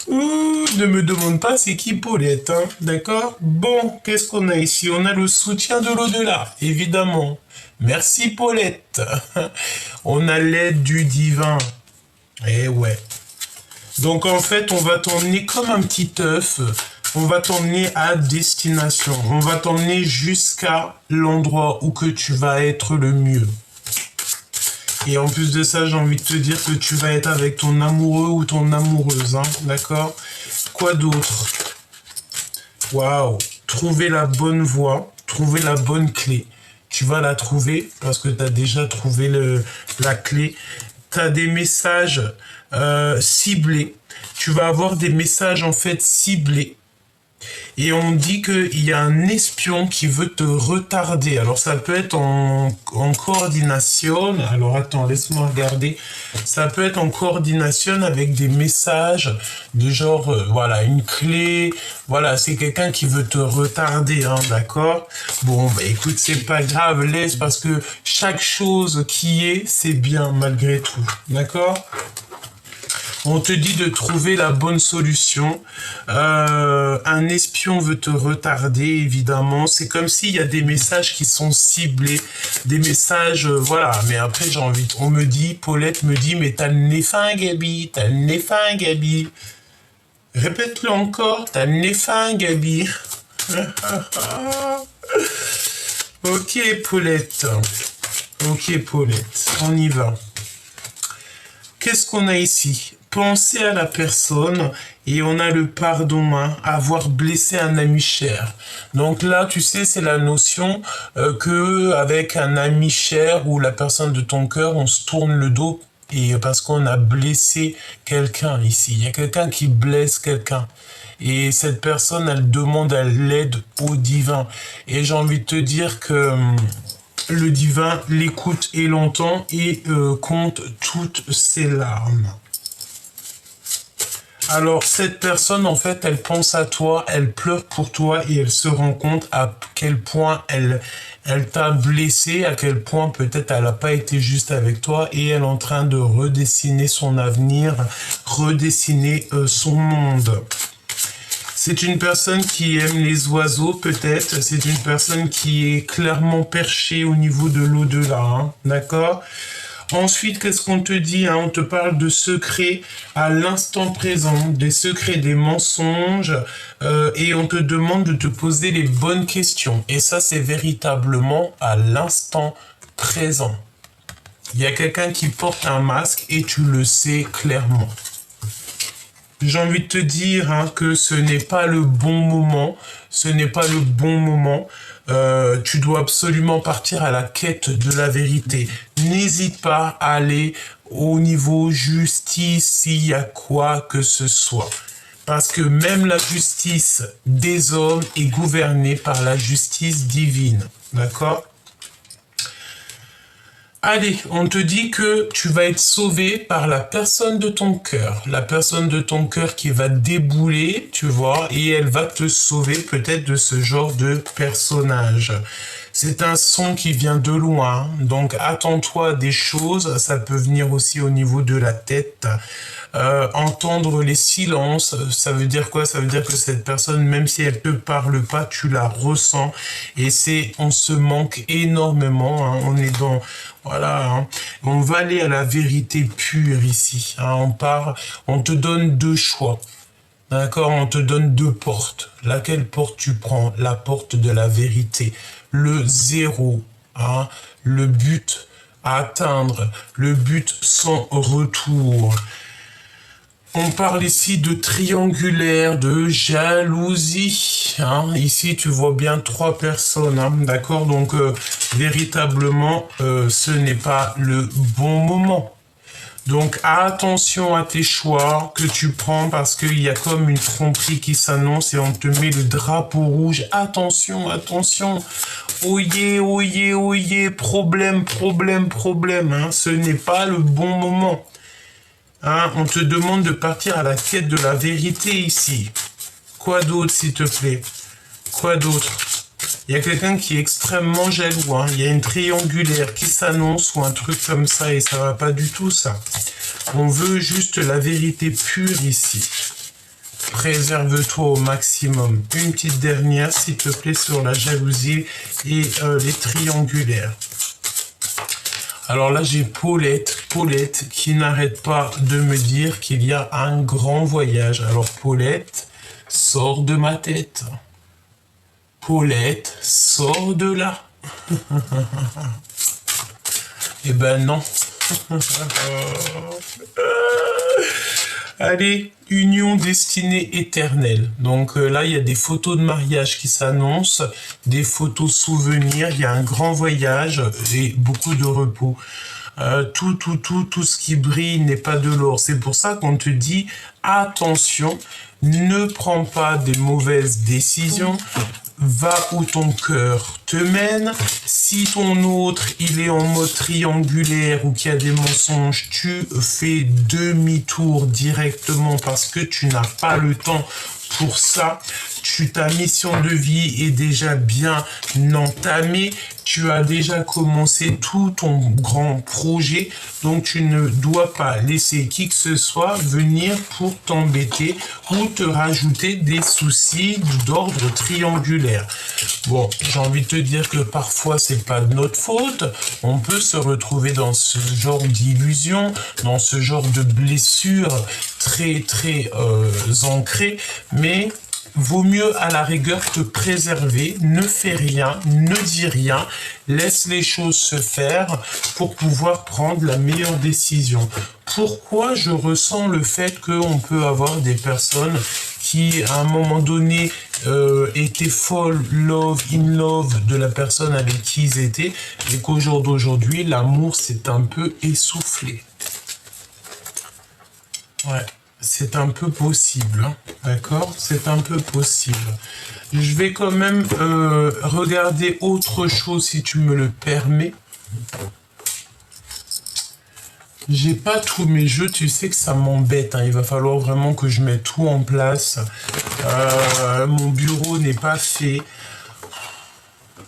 Ouh, ne me demande pas c'est qui Paulette, hein, d'accord? Bon, qu'est-ce qu'on a ici? On a le soutien de l'au-delà, évidemment. Merci Paulette. On a l'aide du divin. Eh ouais. Donc en fait, on va t'emmener comme un petit œuf. On va t'emmener à destination. On va t'emmener jusqu'à l'endroit où que tu vas être le mieux. Et en plus de ça, j'ai envie de te dire que tu vas être avec ton amoureux ou ton amoureuse. Hein, d'accord? Quoi d'autre? Waouh! Trouver la bonne voie, trouver la bonne clé. Tu vas la trouver parce que tu as déjà trouvé la clé. Tu as des messages ciblés. Tu vas avoir des messages en fait ciblés. Et on dit qu'il y a un espion qui veut te retarder. Alors ça peut être en coordination. Alors attends, laisse-moi regarder. Ça peut être en coordination avec des messages de genre, voilà, une clé. Voilà, c'est quelqu'un qui veut te retarder, hein, d'accord? Bon, bah écoute, c'est pas grave, laisse, parce que chaque chose qui est, c'est bien malgré tout, d'accord? On te dit de trouver la bonne solution. Un espion veut te retarder, évidemment. C'est comme s'il y a des messages qui sont ciblés. Des messages, voilà. Mais après, j'ai envie... On me dit, Paulette me dit, mais t'as le nez fin, Gabi. T'as le nez fin, Gabi. Répète-le encore. T'as le nez fin, Gabi. Ok, Paulette. Ok, Paulette. On y va. Qu'est-ce qu'on a ici? Penser à la personne et on a le pardon, hein, avoir blessé un ami cher. Donc là, tu sais, c'est la notion que avec un ami cher ou la personne de ton cœur, on se tourne le dos et parce qu'on a blessé quelqu'un ici. Il y a quelqu'un qui blesse quelqu'un. Et cette personne, elle demande à l'aide au divin. Et j'ai envie de te dire que... le divin l'écoute et l'entend et compte toutes ses larmes. Alors, cette personne, en fait, elle pense à toi, elle pleure pour toi et elle se rend compte à quel point elle t'a blessé, à quel point peut-être elle n'a pas été juste avec toi et elle est en train de redessiner son avenir, redessiner son monde. C'est une personne qui aime les oiseaux, peut-être. C'est une personne qui est clairement perchée au niveau de l'au-delà, hein, d'accord? Ensuite, qu'est-ce qu'on te dit, hein? On te parle de secrets à l'instant présent, des secrets, des mensonges, et on te demande de te poser les bonnes questions. Et ça, c'est véritablement à l'instant présent. Il y a quelqu'un qui porte un masque et tu le sais clairement. j'ai envie de te dire hein, que ce n'est pas le bon moment. Ce n'est pas le bon moment. Tu dois absolument partir à la quête de la vérité. N'hésite pas à aller au niveau justice s'il y a quoi que ce soit. Parce que même la justice des hommes est gouvernée par la justice divine. D'accord ? Allez, on te dit que tu vas être sauvé par la personne de ton cœur. La personne de ton cœur qui va débouler, tu vois, et elle va te sauver peut-être de ce genre de personnage. C'est un son qui vient de loin, donc attends-toi à des choses, ça peut venir aussi au niveau de la tête. Entendre les silences, ça veut dire quoi? Ça veut dire que cette personne, même si elle te parle pas, tu la ressens. Et on se manque énormément. Hein, on est dans, voilà. Hein, on va aller à la vérité pure ici. Hein, on te donne deux choix. D'accord, on te donne deux portes. Laquelle porte tu prends? La porte de la vérité. Le zéro. Hein, le but à atteindre. Le but sans retour. On parle ici de triangulaire, de jalousie. Hein. Ici, tu vois bien trois personnes. Hein. D'accord? Donc, véritablement, ce n'est pas le bon moment. Donc, attention à tes choix que tu prends parce qu'il y a comme une tromperie qui s'annonce et on te met le drapeau rouge. Attention, attention. Oyez, oyez, oyez. Problème, problème, problème. Hein. Ce n'est pas le bon moment. Hein, on te demande de partir à la quête de la vérité ici. Quoi d'autre, s'il te plaît? Quoi d'autre? Il y a quelqu'un qui est extrêmement jaloux. Hein. Il y a une triangulaire qui s'annonce ou un truc comme ça et ça va pas du tout, ça. On veut juste la vérité pure ici. Préserve-toi au maximum. Une petite dernière, s'il te plaît, sur la jalousie et les triangulaires. Alors là, j'ai Paulette qui n'arrête pas de me dire qu'il y a un grand voyage. Alors Paulette, sors de ma tête. Paulette, sors de là. Eh ben non. Allez, union destinée éternelle. Donc là, il y a des photos de mariage qui s'annoncent, des photos souvenirs, il y a un grand voyage et beaucoup de repos. Tout ce qui brille n'est pas de l'or. C'est pour ça qu'on te dit, attention, ne prends pas des mauvaises décisions. Va où ton cœur te mène. Si ton autre, il est en mode triangulaire ou qu'il y a des mensonges, tu fais demi-tour directement parce que tu n'as pas le temps pour ça. Ta mission de vie est déjà bien entamée. Tu as déjà commencé tout ton grand projet. Donc, tu ne dois pas laisser qui que ce soit venir pour t'embêter ou te rajouter des soucis d'ordre triangulaire. Bon, j'ai envie de te dire que parfois, c'est pas de notre faute. On peut se retrouver dans ce genre d'illusion, dans ce genre de blessure très, très ancrée. Mais vaut mieux à la rigueur te préserver, ne fais rien, ne dis rien, laisse les choses se faire pour pouvoir prendre la meilleure décision. Pourquoi je ressens le fait qu'on peut avoir des personnes qui, à un moment donné, étaient folles, in love de la personne avec qui ils étaient, et qu'au jour d'aujourd'hui, l'amour s'est un peu essoufflé. Ouais. C'est un peu possible, hein, d'accord? C'est un peu possible. Je vais quand même regarder autre chose si tu me le permets. J'ai pas tous mes jeux, tu sais que ça m'embête. Hein. Il va falloir vraiment que je mette tout en place. Mon bureau n'est pas fait.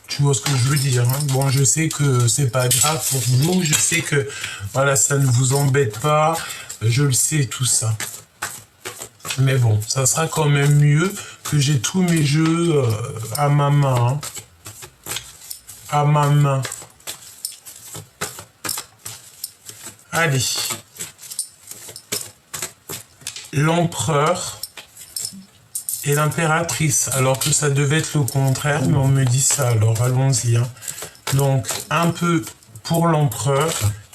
Tu vois ce que je veux dire, hein? Bon, je sais que c'est pas grave pour vous. Je sais que voilà, ça ne vous embête pas. Je le sais, tout ça. Mais bon, ça sera quand même mieux que j'ai tous mes jeux à ma main. Hein. À ma main. Allez. L'empereur et l'impératrice. Alors que ça devait être le contraire, mais on me dit ça. Alors allons-y. Hein. Donc, un peu pour l'empereur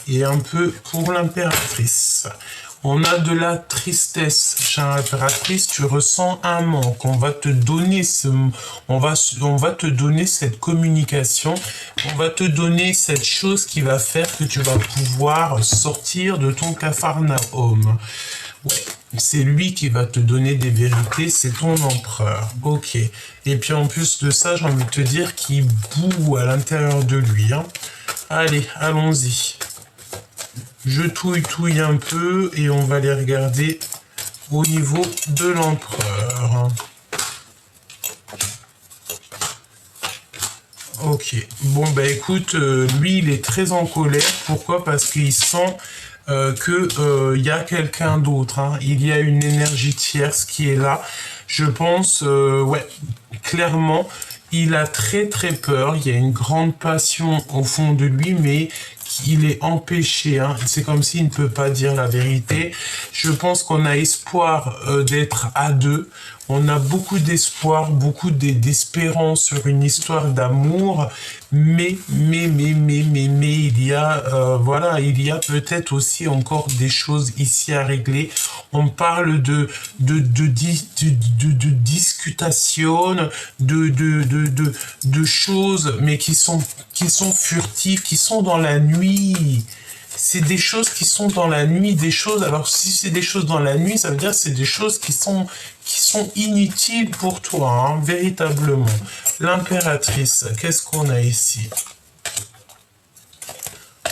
et un peu pour l'impératrice. On a de la tristesse, chère impératrice, tu ressens un manque. On va te donner on va te donner cette communication, on va te donner cette chose qui va faire que tu vas pouvoir sortir de ton capharnaüm. Ouais, c'est lui qui va te donner des vérités, c'est ton empereur. Ok. Et puis en plus de ça, j'ai envie de te dire qu'il boue à l'intérieur de lui. Hein. Allez, allons-y. Je touille un peu et on va les regarder au niveau de l'empereur. Ok. Bon, bah écoute, lui, il est très en colère. Pourquoi? Parce qu'il sent il y a quelqu'un d'autre. Hein. Il y a une énergie tierce qui est là. Je pense, ouais, clairement, il a très très peur. Il y a une grande passion au fond de lui, mais il est empêché. Hein. C'est comme s'il ne peut pas dire la vérité. Je pense qu'on a espoir d'être à deux. On a beaucoup d'espoir, beaucoup d'espérance sur une histoire d'amour, mais, il y a, voilà, il y a peut-être aussi encore des choses ici à régler. On parle de discutation, de choses, mais qui sont furtives, qui sont dans la nuit. C'est des choses qui sont dans la nuit, des choses. Alors si c'est des choses dans la nuit, ça veut dire que c'est des choses qui sont inutiles pour toi, hein, véritablement. L'impératrice, qu'est-ce qu'on a ici?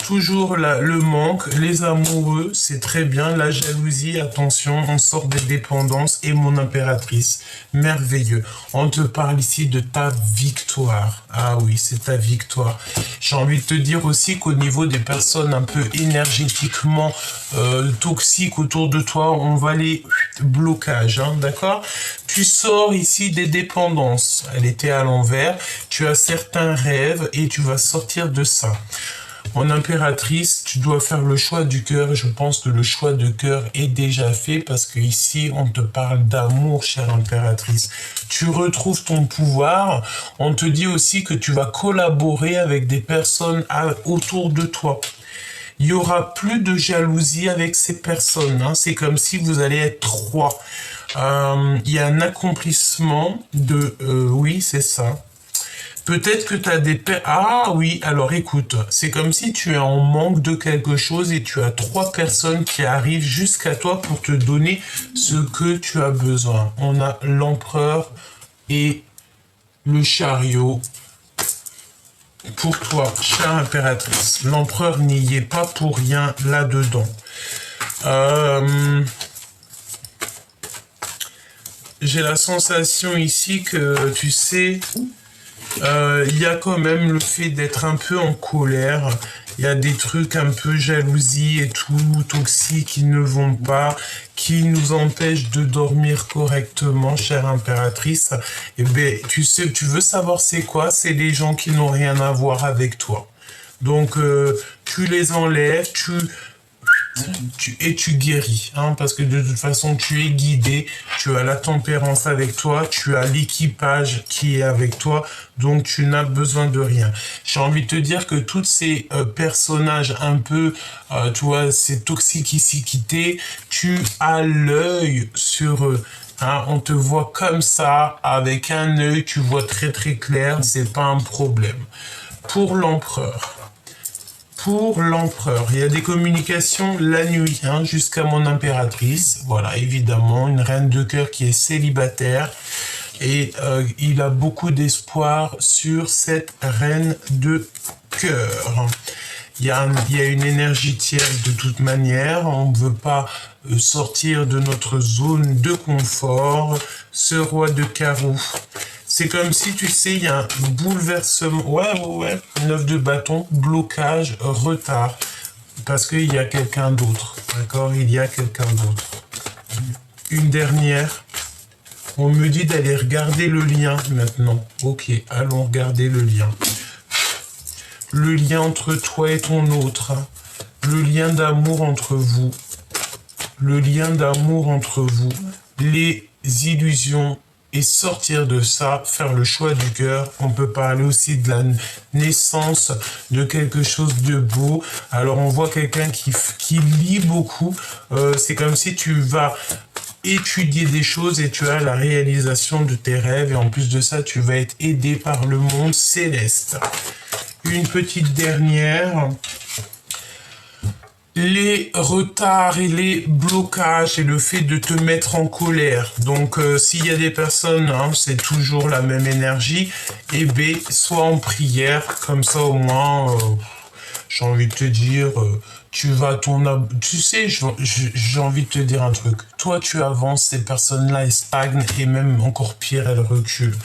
Toujours le manque, les amoureux, c'est très bien. La jalousie, attention, on sort des dépendances. Et mon impératrice, merveilleux. On te parle ici de ta victoire. Ah oui, c'est ta victoire. J'ai envie de te dire aussi qu'au niveau des personnes un peu énergétiquement toxiques autour de toi, on va les blocages, hein, d'accord? Tu sors ici des dépendances. Elle était à l'envers. Tu as certains rêves et tu vas sortir de ça. Mon impératrice, tu dois faire le choix du cœur. Je pense que le choix de cœur est déjà fait parce que ici, on te parle d'amour, chère impératrice. Tu retrouves ton pouvoir. On te dit aussi que tu vas collaborer avec des personnes autour de toi. Il y aura plus de jalousie avec ces personnes. Hein. C'est comme si vous allez être trois. Il y a un accomplissement de... oui, c'est ça. Peut-être que tu as des... Ah oui, alors écoute, c'est comme si tu es en manque de quelque chose et tu as trois personnes qui arrivent jusqu'à toi pour te donner ce que tu as besoin. On a l'empereur et le chariot. Pour toi, chère impératrice, l'empereur n'y est pas pour rien là-dedans. J'ai la sensation ici que, tu sais... il y a quand même le fait d'être un peu en colère. Il y a des trucs un peu jalousie et tout, toxiques qui ne vont pas, qui nous empêchent de dormir correctement, chère impératrice. Et ben, tu sais, tu veux savoir c'est quoi? C'est les gens qui n'ont rien à voir avec toi. Donc, tu les enlèves, et tu guéris, hein, parce que de toute façon, tu es guidé, tu as la tempérance avec toi, tu as l'équipage qui est avec toi, donc tu n'as besoin de rien. J'ai envie de te dire que tous ces personnages un peu, tu vois, ces toxicités, tu as l'œil sur eux. Hein, on te voit comme ça, avec un œil, tu vois très très clair, c'est pas un problème. Pour l'empereur, il y a des communications la nuit, hein, jusqu'à mon impératrice. Voilà, évidemment, une reine de cœur qui est célibataire. Et il a beaucoup d'espoir sur cette reine de cœur. Il y a une énergie tierce de toute manière. On ne veut pas sortir de notre zone de confort. Ce roi de carreau. C'est comme si, tu sais, il y a un bouleversement. Ouais. 9 de bâton, blocage, retard. Parce qu'il y a quelqu'un d'autre. D'accord? Il y a quelqu'un d'autre. Une dernière. On me dit d'aller regarder le lien maintenant. Ok, allons regarder le lien. Le lien entre toi et ton autre. Le lien d'amour entre vous. Le lien d'amour entre vous. Les illusions et sortir de ça, faire le choix du cœur. On peut parler aussi de la naissance de quelque chose de beau. Alors on voit quelqu'un qui lit beaucoup. C'est comme si tu vas étudier des choses et tu as la réalisation de tes rêves. Et en plus de ça, tu vas être aidé par le monde céleste. Une petite dernière. Les retards et les blocages et le fait de te mettre en colère. Donc, s'il y a des personnes, hein, c'est toujours la même énergie. Et B, sois en prière. Comme ça, au moins, j'ai envie de te dire, tu vas tu sais, j'ai envie de te dire un truc. Toi, tu avances, ces personnes-là, elles stagnent et même encore pire, elles reculent.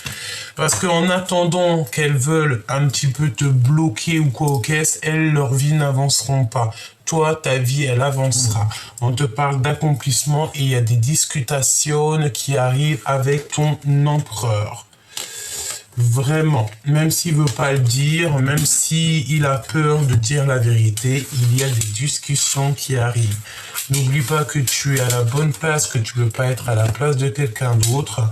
Parce qu'en attendant qu'elles veulent un petit peu te bloquer ou quoi aux caisses, elles, leur vie n'avanceront pas. Toi, ta vie, elle avancera. On te parle d'accomplissement et il y a des discutations qui arrivent avec ton empereur. Vraiment, même s'il veut pas le dire, même s'il a peur de dire la vérité, il y a des discussions qui arrivent. N'oublie pas que tu es à la bonne place, que tu ne veux pas être à la place de quelqu'un d'autre.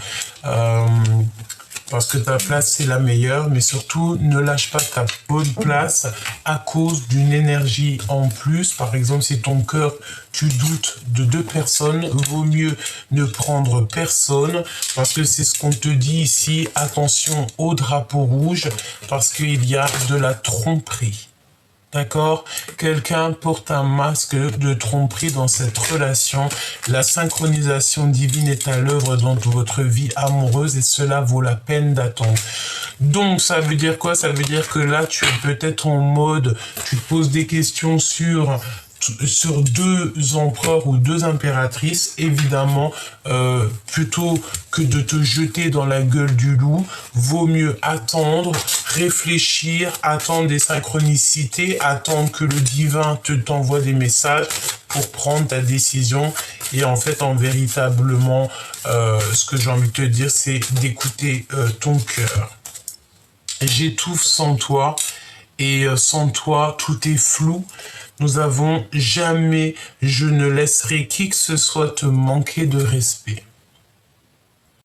Parce que ta place, c'est la meilleure, mais surtout, ne lâche pas ta bonne place à cause d'une énergie en plus. Par exemple, si ton cœur, tu doutes de 2 personnes, vaut mieux ne prendre personne, parce que c'est ce qu'on te dit ici. Attention au drapeau rouge, parce qu'il y a de la tromperie. D'accord? Quelqu'un porte un masque de tromperie dans cette relation. La synchronisation divine est à l'œuvre dans votre vie amoureuse et cela vaut la peine d'attendre. Donc, ça veut dire quoi? Ça veut dire que là, tu es peut-être en mode, tu te poses des questions sur 2 empereurs ou 2 impératrices. Évidemment, plutôt que de te jeter dans la gueule du loup, vaut mieux attendre, réfléchir, attendre des synchronicités, attendre que le divin t'envoie des messages pour prendre ta décision. Et en fait, véritablement, ce que j'ai envie de te dire, c'est d'écouter ton cœur. J'étouffe sans toi, et sans toi, tout est flou. Nous avons jamais, je ne laisserai qui que ce soit te manquer de respect.